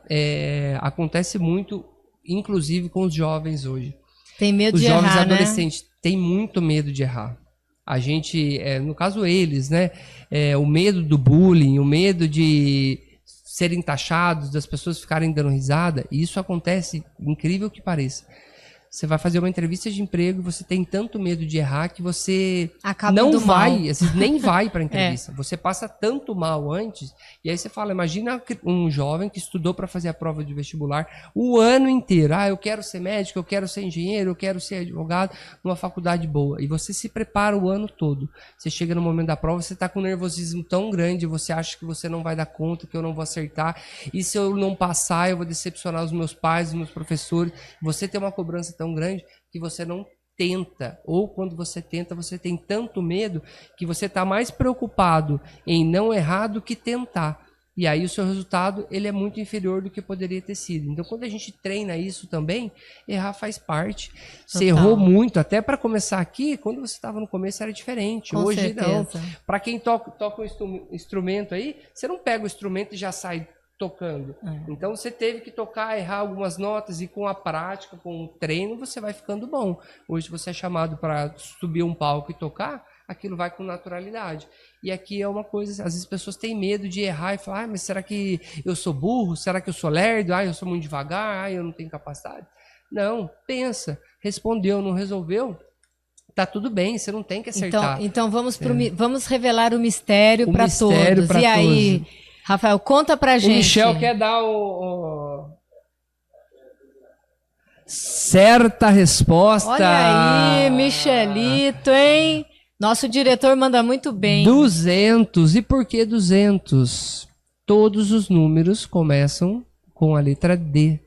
Acontece muito, inclusive com os jovens hoje. Tem medo de errar, né? Os jovens adolescentes têm muito medo de errar. A gente, no caso eles, né? O medo do bullying, o medo de serem taxados, das pessoas ficarem dando risada. E isso acontece, incrível que pareça. Você vai fazer uma entrevista de emprego e você tem tanto medo de errar que você não vai, assim, nem vai para a entrevista. Você passa tanto mal antes, e aí você fala, imagina um jovem que estudou para fazer a prova de vestibular o ano inteiro. Eu quero ser médico, eu quero ser engenheiro, eu quero ser advogado numa faculdade boa. E você se prepara o ano todo. Você chega no momento da prova, você está com um nervosismo tão grande, você acha que você não vai dar conta, que eu não vou acertar. E se eu não passar, eu vou decepcionar os meus pais, os meus professores. Você tem uma cobrança tão grande que você não tenta, ou quando você tenta, você tem tanto medo que você está mais preocupado em não errar do que tentar. E aí o seu resultado ele é muito inferior do que poderia ter sido. Então, quando a gente treina isso também, errar faz parte. Você errou muito, até para começar aqui, quando você estava no começo era diferente. Com Hoje certeza. não. Para quem toca um instrumento aí, você não pega o instrumento e já sai tocando. Então você teve que tocar, errar algumas notas, e com a prática, com o treino, você vai ficando bom. Hoje você é chamado para subir um palco e tocar, aquilo vai com naturalidade. E aqui é uma coisa, às vezes as pessoas têm medo de errar e falar, mas será que eu sou burro? Será que eu sou lerdo? Eu sou muito devagar? Eu não tenho capacidade? Não, pensa, respondeu, não resolveu? Tá tudo bem, você não tem que acertar. Então vamos revelar o mistério para todos. E aí, Rafael, conta pra gente. O Michel quer dar certa resposta. Olha aí, Michelito, hein? Nosso diretor manda muito bem. 200. E por que 200? Todos os números começam com a letra D.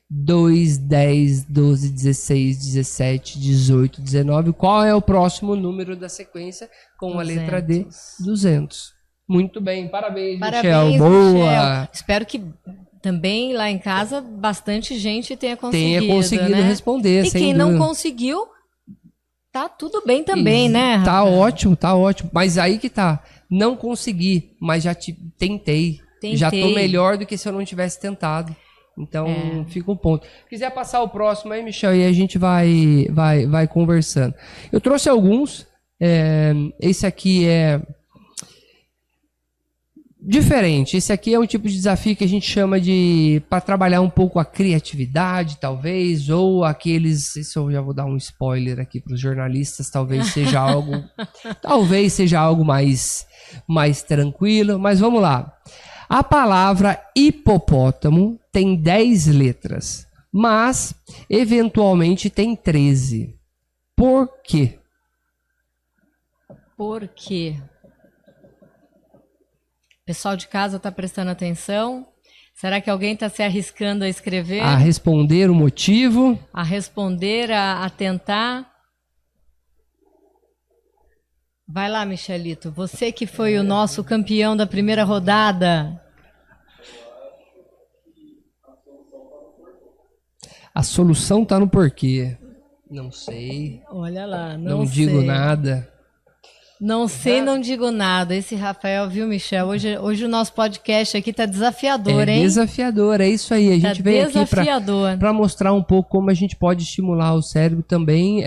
2, 10, 12, 16, 17, 18, 19. Qual é o próximo número da sequência com 200. A letra D? 200. Muito bem, parabéns, Michel. Boa! Michel. Espero que também lá em casa bastante gente tenha conseguido, né? Responder. E quem não conseguiu, tá tudo bem também, né, Rafa? Tá ótimo, tá ótimo. Mas aí que tá, não consegui, mas já tentei. Já tô melhor do que se eu não tivesse tentado. Então, fica um ponto. Se quiser passar o próximo aí, Michel, e a gente vai conversando. Eu trouxe alguns. Esse aqui é diferente. Esse aqui é um tipo de desafio que a gente chama de para trabalhar um pouco a criatividade, talvez, ou aqueles, isso eu já vou dar um spoiler aqui para os jornalistas, talvez seja algo mais tranquilo, mas vamos lá. A palavra hipopótamo tem 10 letras, mas eventualmente tem 13. Por quê? Por quê? Pessoal de casa está prestando atenção? Será que alguém está se arriscando a escrever? A responder o motivo? A responder, a tentar? Vai lá, Michelito. Você que foi o nosso campeão da primeira rodada. A solução está no porquê. Não sei. Olha lá, Não digo nada. Não sei, não digo nada. Esse Rafael, viu, Michel? Hoje o nosso podcast aqui tá desafiador, hein? Desafiador, é isso aí. A gente veio aqui para mostrar um pouco como a gente pode estimular o cérebro também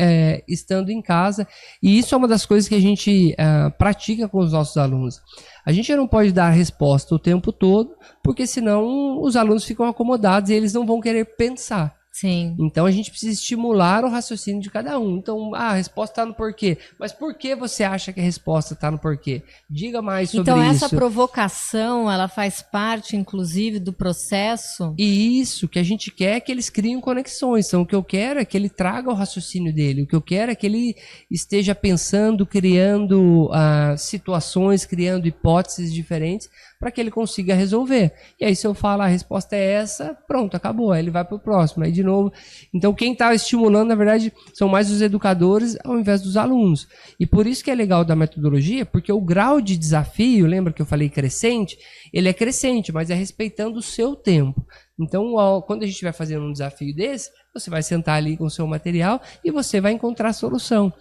estando em casa. E isso é uma das coisas que a gente pratica com os nossos alunos. A gente não pode dar a resposta o tempo todo, porque senão os alunos ficam acomodados e eles não vão querer pensar. Sim. Então a gente precisa estimular o raciocínio de cada um. Então, a resposta está no porquê. Mas por que você acha que a resposta está no porquê? Diga mais sobre isso. Então essa provocação, ela faz parte, inclusive, do processo? E isso, que a gente quer é que eles criem conexões. Então o que eu quero é que ele traga o raciocínio dele. O que eu quero é que ele esteja pensando, criando situações, criando hipóteses diferentes para que ele consiga resolver. E aí se eu falar a resposta é essa, pronto, acabou. Aí ele vai para o próximo. Aí de novo. Então quem está estimulando, na verdade, são mais os educadores ao invés dos alunos. E por isso que é legal da metodologia, porque o grau de desafio, lembra que eu falei crescente? Ele é crescente, mas é respeitando o seu tempo. Então, quando a gente vai fazendo um desafio desse, você vai sentar ali com o seu material e você vai encontrar a solução.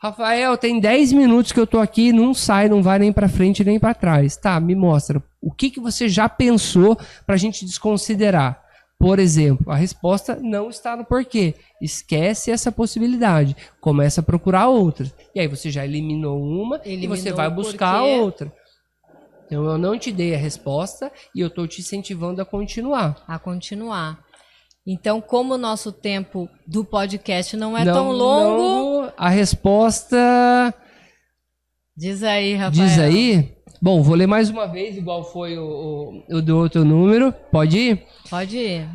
Rafael, tem 10 minutos que eu tô aqui, não sai, não vai nem para frente nem para trás. Tá, me mostra. O que você já pensou para a gente desconsiderar? Por exemplo, a resposta não está no porquê. Esquece essa possibilidade. Começa a procurar outras. E aí você já eliminou uma e você vai buscar a outra. Então eu não te dei a resposta e eu estou te incentivando a continuar. Então, como o nosso tempo do podcast não é tão longo... A resposta... Diz aí, Rafael. Diz aí? Bom, vou ler mais uma vez, igual foi o do outro número. Pode ir? Pode ir.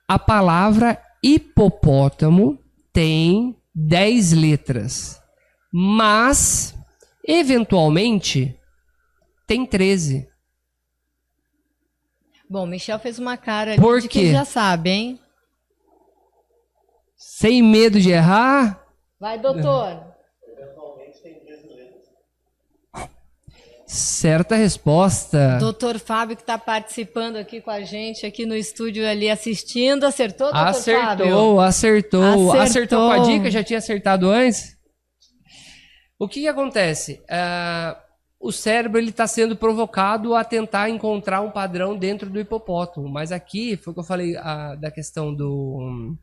A palavra hipopótamo tem 10 letras, mas, eventualmente, tem 13. Bom, Michel fez uma cara ali de quem já sabe, hein? Sem medo de errar. Vai, doutor. Eventualmente tem 13 letras. Certa resposta. Doutor Fábio, que está participando aqui com a gente, aqui no estúdio ali assistindo. Acertou, doutor Fábio? Acertou com a dica, já tinha acertado antes. O que acontece? O cérebro está sendo provocado a tentar encontrar um padrão dentro do hipopótamo. Mas aqui, foi o que eu falei da questão do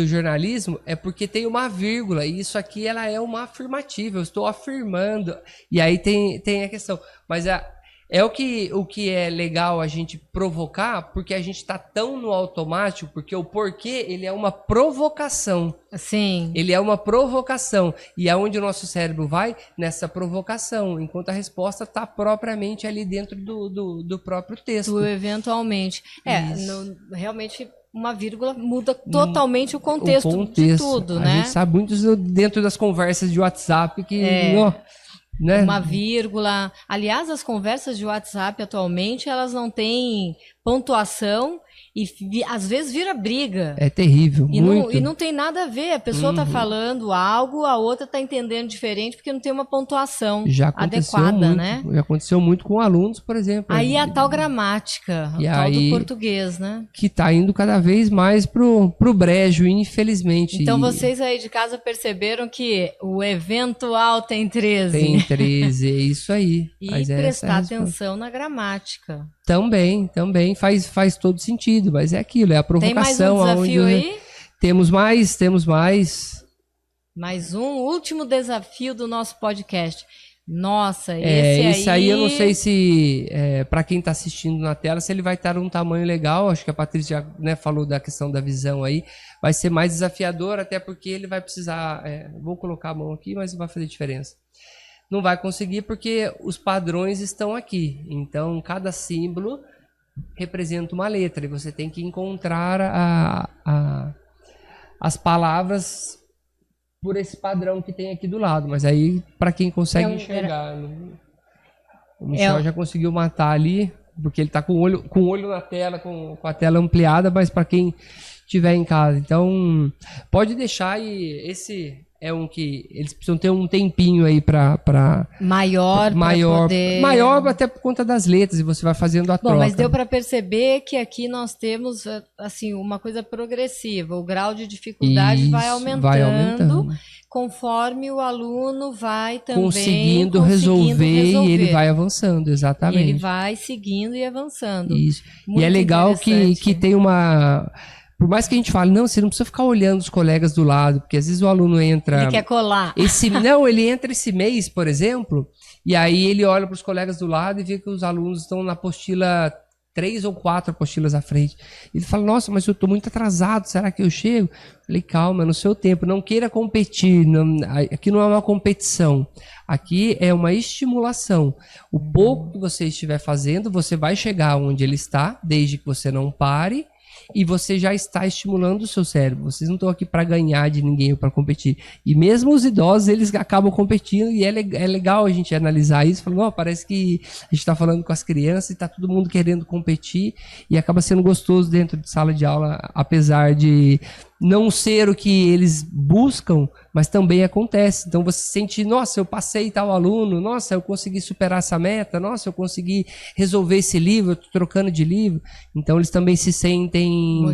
jornalismo, é porque tem uma vírgula, e isso aqui ela é uma afirmativa, eu estou afirmando, e aí tem a questão. Mas é o que é legal a gente provocar, porque a gente está tão no automático, porque o porquê, ele é uma provocação. Sim. Ele é uma provocação. E aonde o nosso cérebro vai? Nessa provocação, enquanto a resposta está propriamente ali dentro do próprio texto. Eventualmente. Realmente, uma vírgula muda totalmente o contexto de tudo, né? A gente sabe muito dentro das conversas de WhatsApp que... né? Uma vírgula. Aliás, as conversas de WhatsApp atualmente, elas não têm pontuação e às vezes vira briga. É terrível, muito. E não tem nada a ver. A pessoa está falando algo, a outra está entendendo diferente porque não tem uma pontuação adequada, né? Já aconteceu muito com alunos, por exemplo. Aí a tal gramática, a tal do português, né? Que está indo cada vez mais pro brejo, infelizmente. Então vocês aí de casa perceberam que o eventual tem 13. Tem 13, é isso aí. E prestar atenção na gramática. Também faz todo sentido, mas é aquilo, é a provocação. Tem mais um desafio aí? Temos mais. Mais um último desafio do nosso podcast. Nossa, esse aí eu não sei se, para quem está assistindo na tela, se ele vai estar num tamanho legal. Acho que a Patrícia já falou da questão da visão aí. Vai ser mais desafiador, até porque ele vai precisar... vou colocar a mão aqui, mas não vai fazer diferença. Não vai conseguir porque os padrões estão aqui. Então, cada símbolo representa uma letra e você tem que encontrar as palavras por esse padrão que tem aqui do lado. Mas aí, para quem consegue enxergar... O Michel já conseguiu matar ali, porque ele está com o olho na tela, com a tela ampliada, mas para quem estiver em casa. Então, pode deixar aí é um que eles precisam ter um tempinho aí para Maior, poder... maior até por conta das letras, e você vai fazendo a troca. Bom, mas deu para perceber que aqui nós temos assim uma coisa progressiva. O grau de dificuldade vai aumentando conforme o aluno vai também conseguindo resolver e ele vai avançando, exatamente. E ele vai seguindo e avançando. Isso. E é legal que tem uma... Por mais que a gente fale, não, você não precisa ficar olhando os colegas do lado, porque às vezes o aluno entra... Ele quer colar. Não, ele entra esse mês, por exemplo, e aí ele olha para os colegas do lado e vê que os alunos estão na apostila 3 ou 4 apostilas à frente. Ele fala, nossa, mas eu estou muito atrasado, será que eu chego? Eu falei, calma, no seu tempo, não queira competir, aqui não é uma competição, aqui é uma estimulação. O pouco que você estiver fazendo, você vai chegar onde ele está, desde que você não pare, e você já está estimulando o seu cérebro. Vocês não estão aqui para ganhar de ninguém ou para competir. E mesmo os idosos, eles acabam competindo, e é legal a gente analisar isso. Falando, parece que a gente está falando com as crianças e está todo mundo querendo competir, e acaba sendo gostoso dentro de sala de aula, apesar de não ser o que eles buscam, mas também acontece. Então você sente, nossa, eu passei tal aluno, nossa, eu consegui superar essa meta, nossa, eu consegui resolver esse livro, eu tô trocando de livro. Então eles também se sentem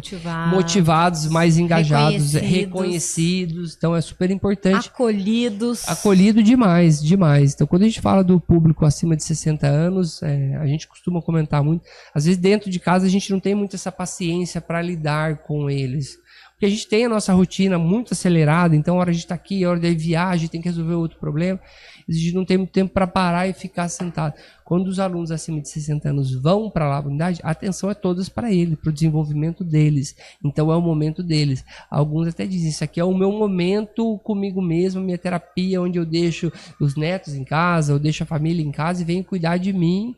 motivados, mais engajados, reconhecidos. Então é super importante. Acolhido demais, demais. Então quando a gente fala do público acima de 60 anos, a gente costuma comentar muito. Às vezes dentro de casa a gente não tem muito essa paciência para lidar com eles. Porque a gente tem a nossa rotina muito acelerada, então a hora de estar aqui, a hora da viagem, tem que resolver outro problema. A gente não tem muito tempo para parar e ficar sentado. Quando os alunos acima de 60 anos vão para lá, a unidade, a atenção é todas para eles, para o desenvolvimento deles. Então é o momento deles. Alguns até dizem, isso aqui é o meu momento comigo mesmo, minha terapia, onde eu deixo os netos em casa, eu deixo a família em casa e venho cuidar de mim.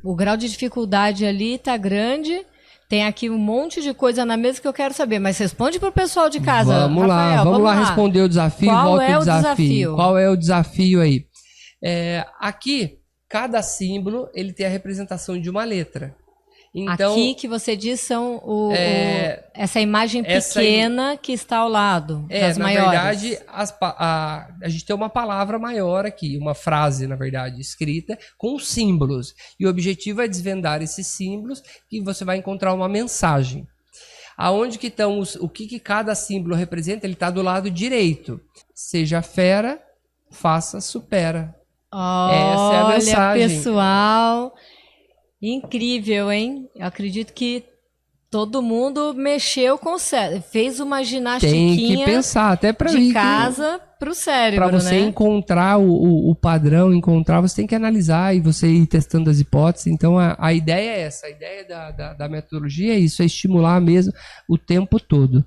O grau de dificuldade ali está grande. Tem aqui um monte de coisa na mesa que eu quero saber, mas responde para o pessoal de casa. Vamos Rafael, vamos lá responder o desafio. Qual é o desafio? Qual é o desafio aí? Aqui, cada símbolo ele tem a representação de uma letra. Então, aqui que você diz são essa imagem pequena que está ao lado das maiores. Na verdade, a gente tem uma palavra maior aqui, uma frase, na verdade, escrita com símbolos. E o objetivo é desvendar esses símbolos e você vai encontrar uma mensagem. Aonde que estão o que cada símbolo representa? Ele está do lado direito. Seja fera, faça, supera. Essa é a mensagem. Olha, pessoal... Incrível, hein? Eu acredito que todo mundo mexeu com o cérebro, fez uma ginastiquinha tem que pensar, até pra de casa para o cérebro, para você né? encontrar o padrão, você tem que analisar e você ir testando as hipóteses. Então a ideia é essa, a ideia da metodologia é isso, é estimular mesmo o tempo todo.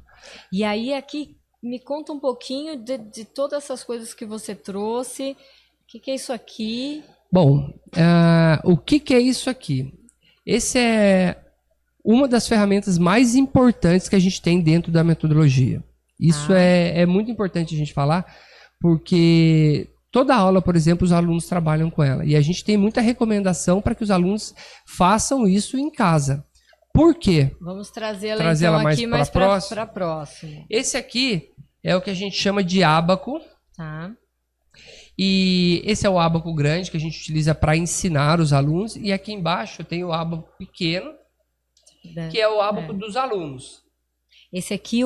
E aí aqui, me conta um pouquinho de todas essas coisas que você trouxe. O que é isso aqui? Bom, o que é isso aqui? Esse é uma das ferramentas mais importantes que a gente tem dentro da metodologia. Isso é muito importante a gente falar, porque toda aula, por exemplo, os alunos trabalham com ela. E a gente tem muita recomendação para que os alunos façam isso em casa. Por quê? Vamos trazê-la então mais aqui mais para próximo. Esse aqui é o que a gente chama de ábaco. Tá. E esse é o ábaco grande que a gente utiliza para ensinar os alunos. E aqui embaixo tem o ábaco pequeno, que é o ábaco dos alunos. Esse aqui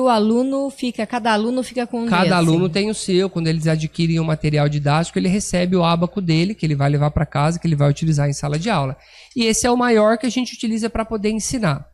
cada aluno fica com um Cada aluno tem o seu. Quando eles adquirem o material didático, ele recebe o ábaco dele, que ele vai levar para casa, que ele vai utilizar em sala de aula. E esse é o maior que a gente utiliza para poder ensinar.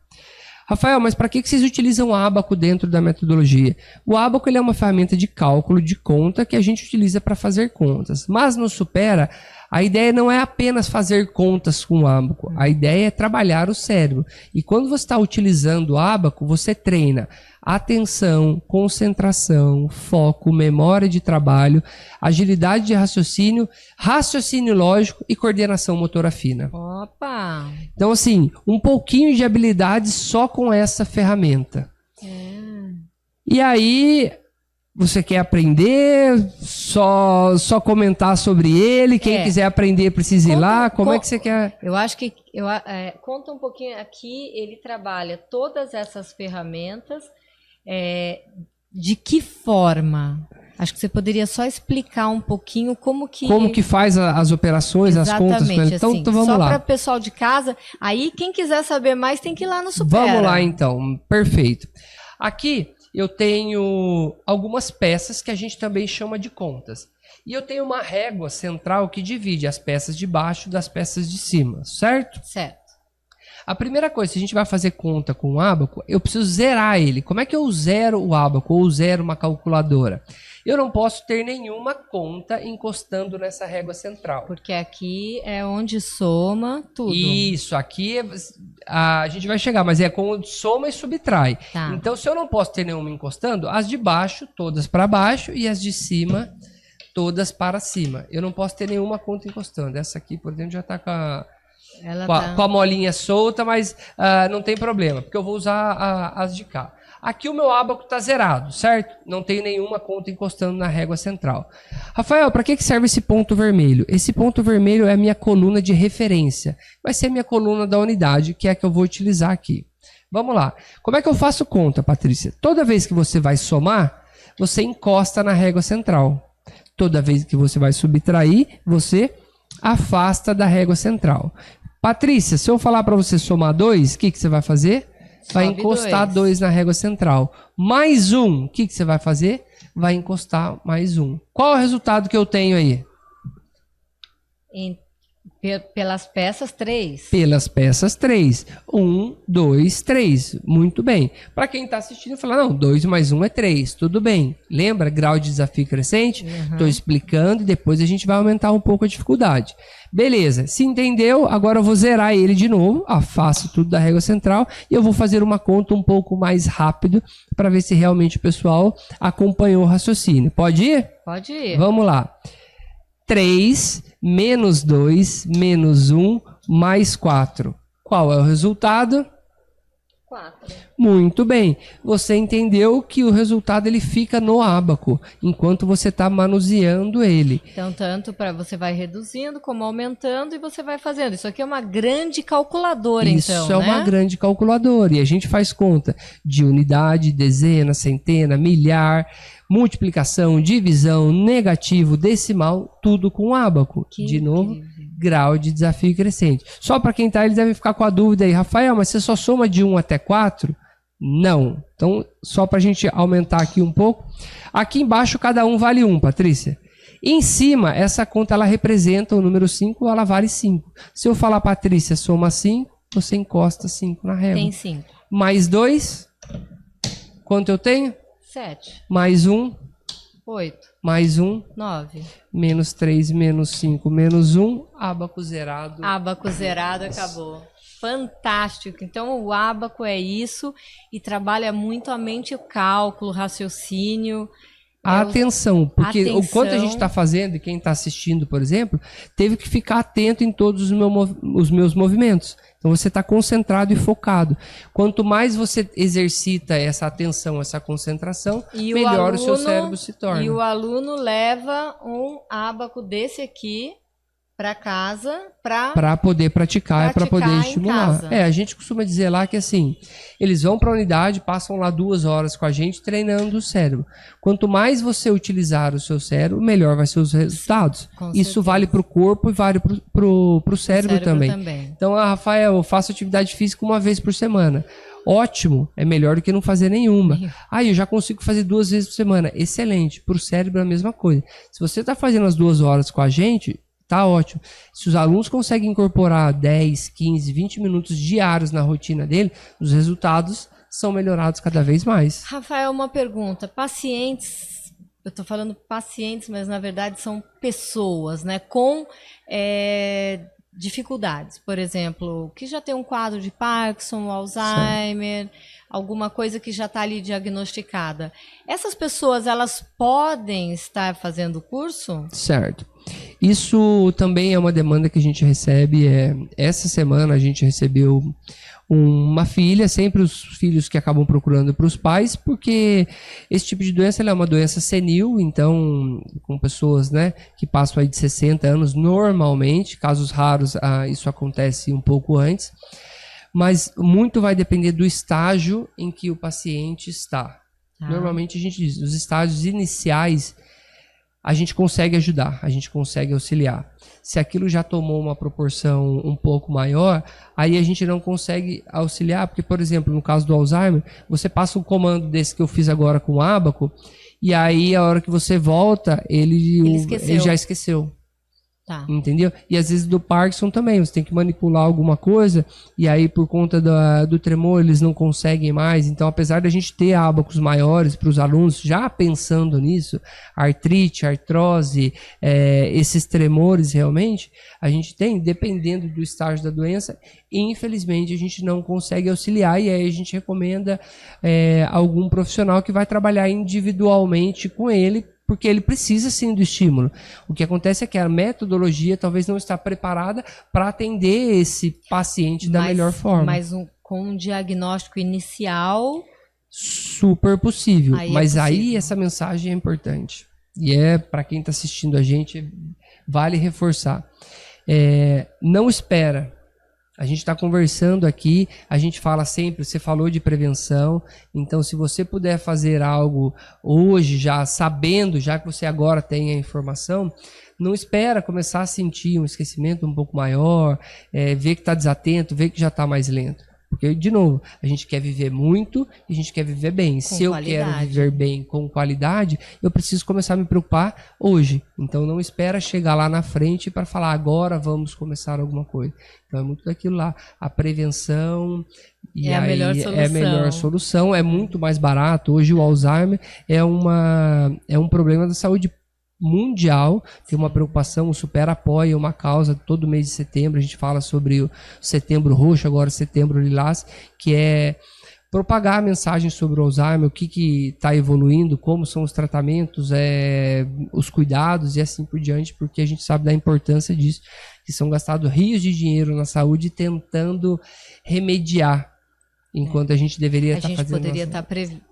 Rafael, mas para que vocês utilizam o ábaco dentro da metodologia? O ábaco ele é uma ferramenta de cálculo de conta que a gente utiliza para fazer contas. Mas no Supera, a ideia não é apenas fazer contas com o ábaco. A ideia é trabalhar o cérebro. E quando você está utilizando o ábaco, você treina atenção, concentração, foco, memória de trabalho, agilidade de raciocínio, raciocínio lógico e coordenação motora fina. Opa! Então, assim, um pouquinho de habilidade só com essa ferramenta. E aí, você quer aprender, só comentar sobre ele, quem quiser aprender precisa ir lá, como é que você quer? Eu acho que, conta um pouquinho aqui, ele trabalha todas essas ferramentas, de que forma? Acho que você poderia só explicar um pouquinho como que faz as operações, exatamente, as contas. Então, assim, então vamos só lá. para o pessoal de casa. Aí, quem quiser saber mais, tem que ir lá no Supera. Vamos lá, então. Perfeito. Aqui eu tenho algumas peças que a gente também chama de contas. E eu tenho uma régua central que divide as peças de baixo das peças de cima, certo? Certo. A primeira coisa, se a gente vai fazer conta com o ábaco, eu preciso zerar ele. Como é que eu zero o ábaco ou zero uma calculadora? Eu não posso ter nenhuma conta encostando nessa régua central. Porque aqui é onde soma tudo. Isso, aqui a gente vai chegar, mas é com soma e subtrai. Tá. Então, se eu não posso ter nenhuma encostando, as de baixo, todas para baixo, e as de cima, todas para cima. Eu não posso ter nenhuma conta encostando. Essa aqui, por dentro, já está com a molinha solta, mas não tem problema, porque eu vou usar as de cá. Aqui o meu ábaco está zerado, certo? Não tem nenhuma conta encostando na régua central. Rafael, para que serve esse ponto vermelho? Esse ponto vermelho é a minha coluna de referência. Vai ser a minha coluna da unidade, que é a que eu vou utilizar aqui. Vamos lá. Como é que eu faço conta, Patrícia? Toda vez que você vai somar, você encosta na régua central. Toda vez que você vai subtrair, você afasta da régua central. Patrícia, se eu falar para você somar 2, o que você vai fazer? Vai encostar 2 na régua central. Mais 1, o que você vai fazer? Vai encostar mais 1. Qual é o resultado que eu tenho aí? Pelas peças, 3. Pelas peças, 3. 1, 2, 3. Muito bem. Para quem está assistindo, fala, não, 2 mais 1 é 3. Tudo bem. Lembra? Grau de desafio crescente? Estou explicando e depois a gente vai aumentar um pouco a dificuldade. Beleza. Se entendeu, agora eu vou zerar ele de novo. Afasto tudo da régua central e eu vou fazer uma conta um pouco mais rápido para ver se realmente o pessoal acompanhou o raciocínio. Pode ir? Pode ir. Vamos lá. 3 menos 2 menos 1 mais 4. Qual é o resultado? 4. Muito bem. Você entendeu que o resultado ele fica no ábaco, enquanto você está manuseando ele. Então, tanto para você vai reduzindo, como aumentando e você vai fazendo. Isso aqui é uma grande calculadora, Isso então, é uma grande calculadora. E a gente faz conta de unidade, dezena, centena, milhar, multiplicação, divisão, negativo, decimal, tudo com ábaco. Que de novo, incrível. Grau de desafio crescente. Só para quem está, eles devem ficar com a dúvida aí, Rafael, mas você só soma de 1 até 4? Não. Então, só para a gente aumentar aqui um pouco. Aqui embaixo, cada um vale 1, Patrícia. Em cima, essa conta ela representa o número 5, ela vale 5. Se eu falar, Patrícia, soma 5, você encosta 5 na régua. Tem 5. Mais 2, quanto eu tenho? 7. Mais 1, 8. mais 1, 9. menos 3, menos 5, menos 1, ábaco zerado. Ábaco zerado, acabou. Fantástico. Então, o ábaco é isso e trabalha muito a mente, o cálculo, o raciocínio. Atenção, porque Atenção. o quanto a gente está fazendo, e quem está assistindo, por exemplo, teve que ficar atento em todos os meus movimentos. Então você está concentrado e focado. Quanto mais você exercita essa atenção, essa concentração, melhor o seu cérebro se torna. E o aluno leva um ábaco desse aqui para casa para poder praticar e para poder estimular. A gente costuma dizer lá que assim, eles vão para a unidade, passam lá 2 horas com a gente treinando o cérebro. Quanto mais você utilizar o seu cérebro, melhor vai ser os resultados. Isso vale para o corpo e vale para o cérebro também. Então, Rafael, eu faço atividade física 1 vez por semana. Ótimo, é melhor do que não fazer nenhuma. Eu já consigo fazer 2 vezes por semana. Excelente, para o cérebro é a mesma coisa. Se você está fazendo as 2 horas com a gente, tá ótimo. Se os alunos conseguem incorporar 10, 15, 20 minutos diários na rotina dele, os resultados são melhorados cada vez mais. Rafael, uma pergunta. Pacientes, eu estou falando pacientes, mas na verdade são pessoas, né, com dificuldades. Por exemplo, que já tem um quadro de Parkinson, Alzheimer, alguma coisa que já está ali diagnosticada. Essas pessoas, elas podem estar fazendo o curso? Certo. Isso também é uma demanda que a gente recebe. Essa semana a gente recebeu uma filha, sempre os filhos que acabam procurando para os pais, porque esse tipo de doença ela é uma doença senil, então com pessoas, né, que passam aí de 60 anos normalmente, casos raros isso acontece um pouco antes, mas muito vai depender do estágio em que o paciente está. Normalmente a gente diz, os estágios iniciais a gente consegue ajudar, a gente consegue auxiliar. Se aquilo já tomou uma proporção um pouco maior, aí a gente não consegue auxiliar, porque, por exemplo, no caso do Alzheimer, você passa um comando desse que eu fiz agora com o Abaco, e aí a hora que você volta, ele já esqueceu. Tá. Entendeu? E às vezes do Parkinson também, você tem que manipular alguma coisa e aí por conta do tremor eles não conseguem mais. Então, apesar da gente ter ábacos maiores para os alunos, já pensando nisso, artrite, artrose, esses tremores realmente, a gente tem, dependendo do estágio da doença, infelizmente a gente não consegue auxiliar e aí a gente recomenda algum profissional que vai trabalhar individualmente com ele, porque ele precisa sim do estímulo. O que acontece é que a metodologia talvez não está preparada para atender esse paciente da melhor forma. Mas com um diagnóstico inicial... Super possível. Aí mas aí essa mensagem é importante. E para quem está assistindo a gente, vale reforçar. Não espera. A gente está conversando aqui, a gente fala sempre, você falou de prevenção, então se você puder fazer algo hoje, já sabendo, já que você agora tem a informação, não espera começar a sentir um esquecimento um pouco maior, ver que está desatento, ver que já está mais lento. Porque, de novo, a gente quer viver muito e a gente quer viver bem. Se eu quero viver bem com qualidade, eu preciso começar a me preocupar hoje. Então, não espera chegar lá na frente para falar, agora vamos começar alguma coisa. Então, é muito daquilo lá. A prevenção e a melhor solução. É a melhor solução. É muito mais barato. Hoje, o Alzheimer é um problema da saúde mundial, tem uma preocupação, o Super apoia uma causa todo mês de setembro, a gente fala sobre o Setembro Roxo, agora Setembro Lilás, que é propagar a mensagem sobre o Alzheimer, o que está evoluindo, como são os tratamentos, os cuidados e assim por diante, porque a gente sabe da importância disso, que são gastados rios de dinheiro na saúde tentando remediar, enquanto a gente deveria estar fazendo... A gente poderia estar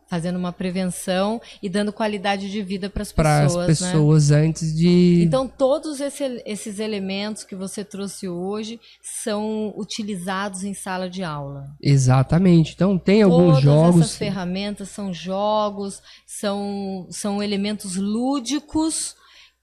fazendo uma prevenção e dando qualidade de vida para as pessoas, né? Antes de... Então, todos esses elementos que você trouxe hoje são utilizados em sala de aula. Exatamente. Então, tem alguns jogos... Todas essas ferramentas são jogos, são elementos lúdicos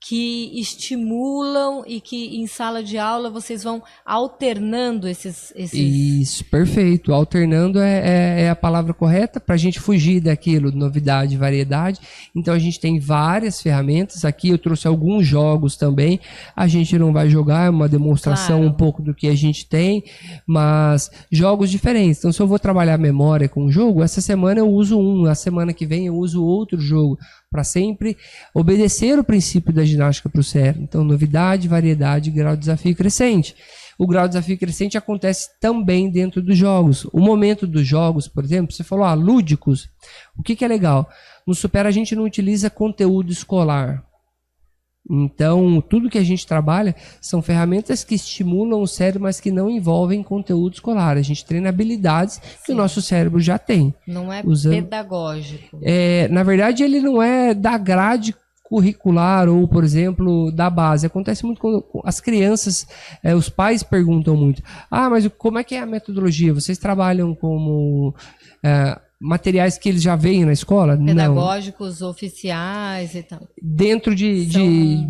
que estimulam e que em sala de aula vocês vão alternando esses... Isso, perfeito. Alternando é a palavra correta para a gente fugir daquilo, novidade, variedade. Então a gente tem várias ferramentas. Aqui eu trouxe alguns jogos também. A gente não vai jogar, é uma demonstração um pouco do que a gente tem, mas jogos diferentes. Então se eu vou trabalhar memória com um jogo, essa semana eu uso na semana que vem eu uso outro jogo, para sempre obedecer o princípio da ginástica para o cérebro. Então, novidade, variedade, grau de desafio crescente. O grau de desafio crescente acontece também dentro dos jogos. O momento dos jogos, por exemplo, você falou, lúdicos. O que é legal? No Super a gente não utiliza conteúdo escolar. Então, tudo que a gente trabalha são ferramentas que estimulam o cérebro, mas que não envolvem conteúdo escolar. A gente treina habilidades que o nosso cérebro já tem. Não é pedagógico. Na verdade, ele não é da grade curricular ou, por exemplo, da base. Acontece muito quando as crianças, os pais perguntam muito, mas como é que é a metodologia? Vocês trabalham como... materiais que eles já veem na escola? Pedagógicos, não. Oficiais e tal. Dentro de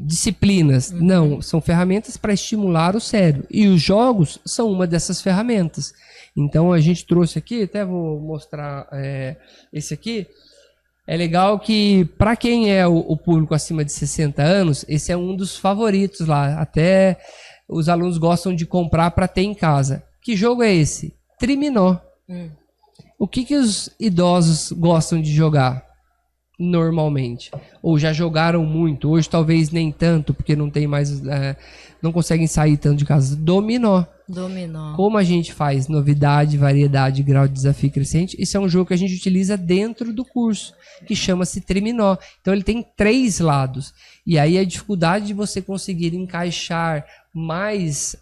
disciplinas. Não, são ferramentas para estimular o cérebro. E os jogos são uma dessas ferramentas. Então a gente trouxe aqui, até vou mostrar esse aqui. É legal que, para quem é o público acima de 60 anos, esse é um dos favoritos lá. Até os alunos gostam de comprar para ter em casa. Que jogo é esse? Triminó. O que os idosos gostam de jogar normalmente? Ou já jogaram muito, hoje talvez nem tanto, porque não tem mais, não conseguem sair tanto de casa. Dominó. Como a gente faz novidade, variedade, grau de desafio crescente, isso é um jogo que a gente utiliza dentro do curso, que chama-se Triminó. Então ele tem 3 lados. E aí a dificuldade de você conseguir encaixar mais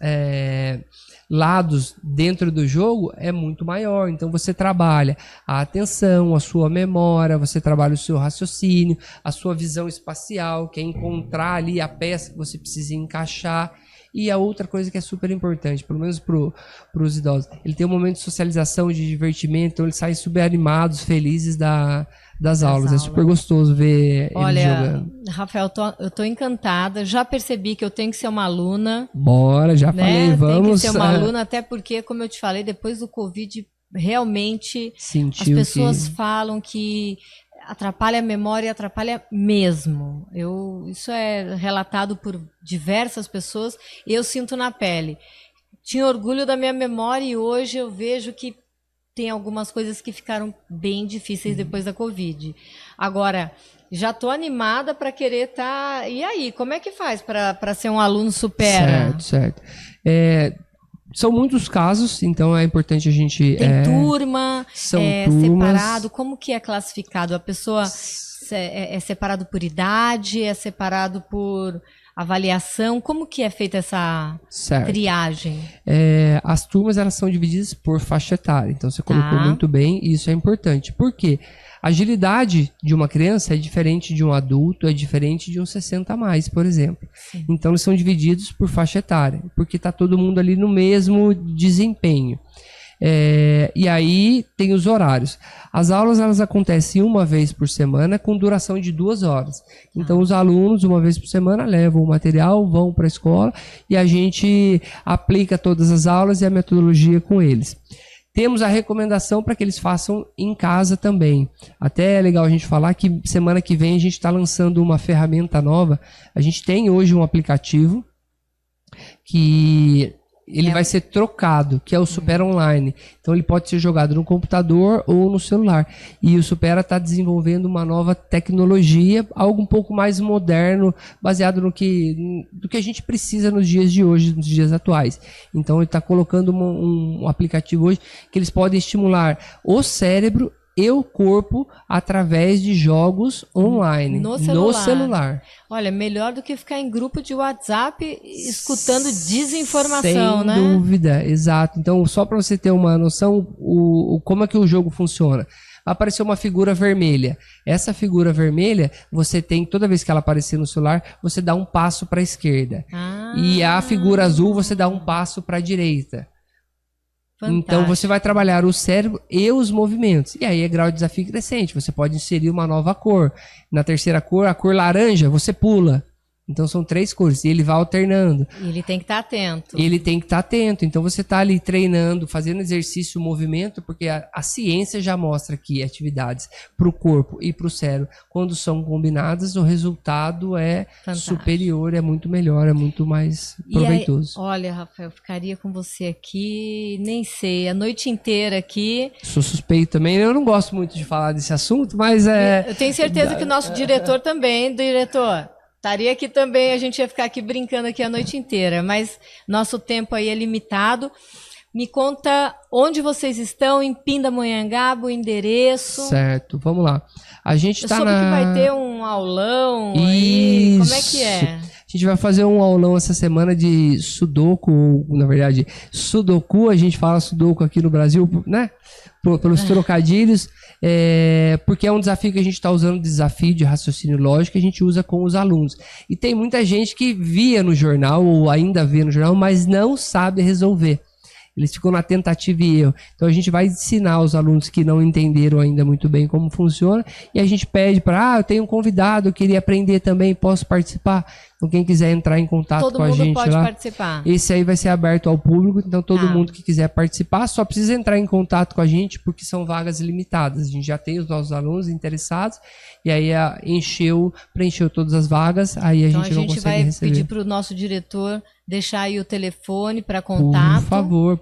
lados dentro do jogo é muito maior. Então você trabalha a atenção, a sua memória, você trabalha o seu raciocínio, a sua visão espacial, que é encontrar ali a peça que você precisa encaixar. E a outra coisa que é super importante, pelo menos para os idosos, ele tem um momento de socialização, de divertimento, então eles saem super animados, felizes da das aulas. É super gostoso ver ele jogando. Rafael, eu tô encantada. Já percebi que eu tenho que ser uma aluna. Bora, já né? falei, vamos. Tem que ser uma aluna, até porque, como eu te falei, depois do Covid, realmente as pessoas falam que atrapalha a memória, atrapalha mesmo. Isso é relatado por diversas pessoas e eu sinto na pele. Tinha orgulho da minha memória e hoje eu vejo que tem algumas coisas que ficaram bem difíceis depois da Covid. Agora, já estou animada para querer estar... E aí, como é que faz para ser um aluno supera? Certo. São muitos casos, então é importante a gente... Tem turma, são turmas, separado, como que é classificado? A pessoa é separado por idade, é separado por avaliação? Como que é feita essa triagem? As turmas, elas são divididas por faixa etária, então você colocou muito bem, e isso é importante. Por quê? A agilidade de uma criança é diferente de um adulto, é diferente de um 60 a mais, por exemplo. Sim. Então, eles são divididos por faixa etária, porque está todo mundo ali no mesmo desempenho. E aí tem os horários. As aulas, elas acontecem uma vez por semana com duração de 2 horas. Então os alunos, uma vez por semana, levam o material, vão para a escola e a gente aplica todas as aulas e a metodologia com eles. Temos a recomendação para que eles façam em casa também. Até é legal a gente falar que semana que vem a gente está lançando uma ferramenta nova. A gente tem hoje um aplicativo que ele vai ser trocado, que é o Supera Online. Então ele pode ser jogado no computador ou no celular. E o Supera está desenvolvendo uma nova tecnologia, algo um pouco mais moderno, baseado do que a gente precisa nos dias de hoje, nos dias atuais. Então ele está colocando um aplicativo hoje que eles podem estimular o cérebro e o corpo através de jogos online, no celular. Olha, melhor do que ficar em grupo de WhatsApp escutando desinformação, sem né? Sem dúvida, exato. Então, só para você ter uma noção, como é que o jogo funciona. Apareceu uma figura vermelha. Essa figura vermelha, você tem, toda vez que ela aparecer no celular, você dá um passo para a esquerda. E a figura azul, você dá um passo para a direita. Fantástico. Então você vai trabalhar o cérebro e os movimentos. E aí é grau de desafio crescente. Você pode inserir uma nova cor. Na terceira cor, a cor laranja, você pula. Então são 3 cores e ele vai alternando. E ele tem que estar atento. Então você está ali treinando, fazendo exercício, movimento, porque a ciência já mostra que atividades para o corpo e para o cérebro, quando são combinadas, o resultado é superior, é muito melhor, é muito mais proveitoso. Aí, olha, Rafael, ficaria com você aqui, nem sei, a noite inteira aqui. Sou suspeito também, eu não gosto muito de falar desse assunto, mas Eu tenho certeza que o nosso diretor também, diretor. Estaria aqui também, a gente ia ficar aqui brincando aqui a noite inteira, mas nosso tempo aí é limitado. Me conta onde vocês estão, em Pindamonhangaba, o endereço. Certo, vamos lá. A gente está soube que vai ter um aulão aí, como é que é? A gente vai fazer um aulão essa semana de Sudoku, ou, na verdade, Sudoku, a gente fala Sudoku aqui no Brasil, né? Pelos trocadilhos, porque é um desafio que a gente está usando, desafio de raciocínio lógico, que a gente usa com os alunos. E tem muita gente que via no jornal, ou ainda vê no jornal, mas não sabe resolver. Eles ficam na tentativa e erro. Então a gente vai ensinar os alunos que não entenderam ainda muito bem como funciona, e a gente pede para, eu tenho um convidado, eu queria aprender também, posso participar? Então quem quiser entrar em contato com a gente lá. Todo mundo pode participar. Esse aí vai ser aberto ao público, então todo mundo que quiser participar só precisa entrar em contato com a gente, porque são vagas limitadas. A gente já tem os nossos alunos interessados, e aí preencheu todas as vagas, aí a gente não consegue receber. Então a gente vai pedir para o nosso diretor deixar aí o telefone para contato.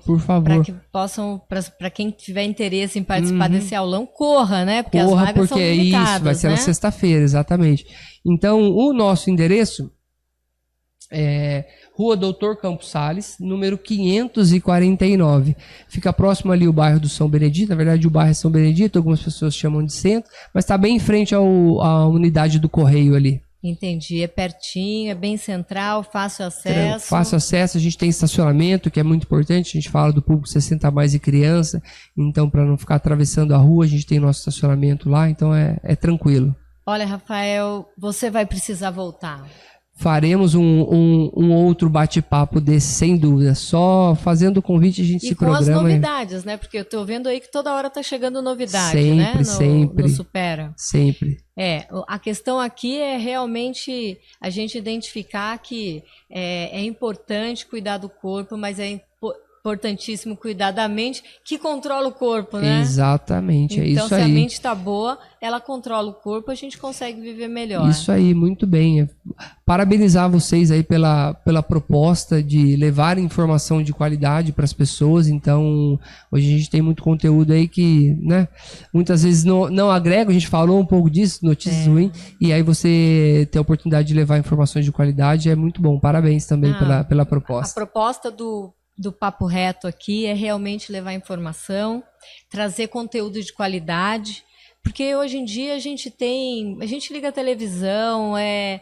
Por favor. Para que possam, para quem tiver interesse em participar desse aulão, corra, né? Porque as vagas são limitadas, isso, vai ser na sexta-feira, exatamente. Então, o nosso endereço é Rua Doutor Campos Sales, número 549. Fica próximo ali o bairro do São Benedito, na verdade o bairro é São Benedito, algumas pessoas chamam de centro, mas está bem em frente à unidade do Correio ali. Entendi, é pertinho, é bem central, fácil acesso. Fácil acesso, a gente tem estacionamento, que é muito importante, a gente fala do público 60 a mais e criança, então para não ficar atravessando a rua, a gente tem nosso estacionamento lá, então é tranquilo. Olha, Rafael, você vai precisar voltar. faremos um outro bate-papo desse, sem dúvida. Só fazendo o convite a gente E se com programa. as novidades, né? Porque eu tô vendo aí que toda hora tá chegando novidade, sempre, né? Sempre. No Supera. Sempre. A questão aqui é realmente a gente identificar que é importante cuidar do corpo, mas é importantíssimo cuidar da mente, que controla o corpo, né? Exatamente, é então, isso se aí. a mente está boa, ela controla o corpo, a gente consegue viver melhor. Isso aí, muito bem. Parabenizar vocês aí pela proposta de levar informação de qualidade para as pessoas. Então, hoje a gente tem muito conteúdo aí que, né, muitas vezes não agrega. A gente falou um pouco disso, notícias ruins, e aí você ter a oportunidade de levar informações de qualidade é muito bom. Parabéns também pela proposta. A proposta do Papo Reto aqui é realmente levar informação, trazer conteúdo de qualidade, porque hoje em dia a gente liga a televisão, é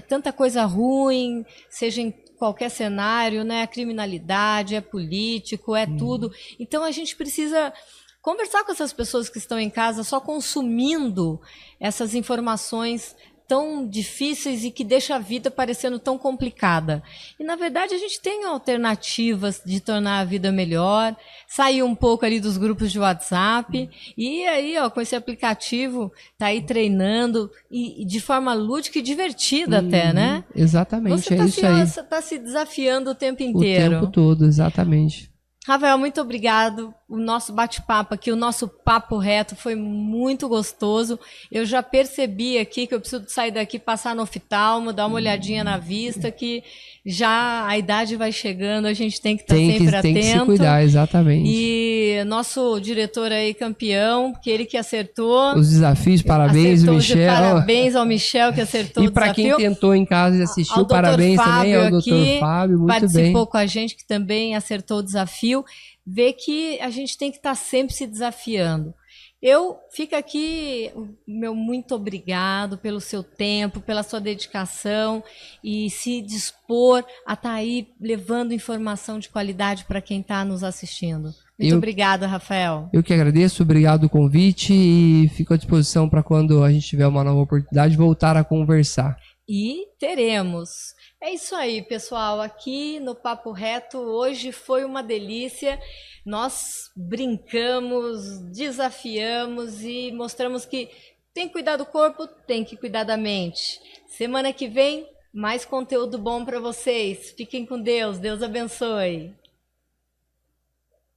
tanta coisa ruim, seja em qualquer cenário, né? A criminalidade, é político, é tudo. Então a gente precisa conversar com essas pessoas que estão em casa só consumindo essas informações tão difíceis e que deixa a vida parecendo tão complicada. E, na verdade, a gente tem alternativas de tornar a vida melhor, sair um pouco ali dos grupos de WhatsApp, e aí, ó, com esse aplicativo, tá aí treinando, e de forma lúdica e divertida até, né? Exatamente, Você isso aí. Você está se desafiando o tempo inteiro. O tempo todo, exatamente. Rafael, muito obrigado. O nosso bate-papo aqui, o nosso papo reto foi muito gostoso. Eu já percebi aqui que eu preciso sair daqui, passar no oftalmo, dar uma olhadinha na vista, que já a idade vai chegando, a gente tem que estar sempre atento. Tem que se cuidar, exatamente. E nosso diretor aí, campeão, que ele que acertou. Os desafios, parabéns, o Michel. Parabéns ao Michel que acertou o desafio. E para quem tentou em casa e assistiu, parabéns também ao Dr. Fábio, muito bem. Participou com a gente, que também acertou o desafio. Vê que a gente tem que estar sempre se desafiando. Fica aqui o meu muito obrigado pelo seu tempo, pela sua dedicação e se dispor a estar aí levando informação de qualidade para quem está nos assistindo. Muito obrigada, Rafael. Eu que agradeço, obrigado o convite e fico à disposição para quando a gente tiver uma nova oportunidade voltar a conversar. E teremos. É isso aí, pessoal. Aqui no Papo Reto, hoje foi uma delícia. Nós brincamos, desafiamos e mostramos que tem que cuidar do corpo, tem que cuidar da mente. Semana que vem, mais conteúdo bom para vocês. Fiquem com Deus. Deus abençoe.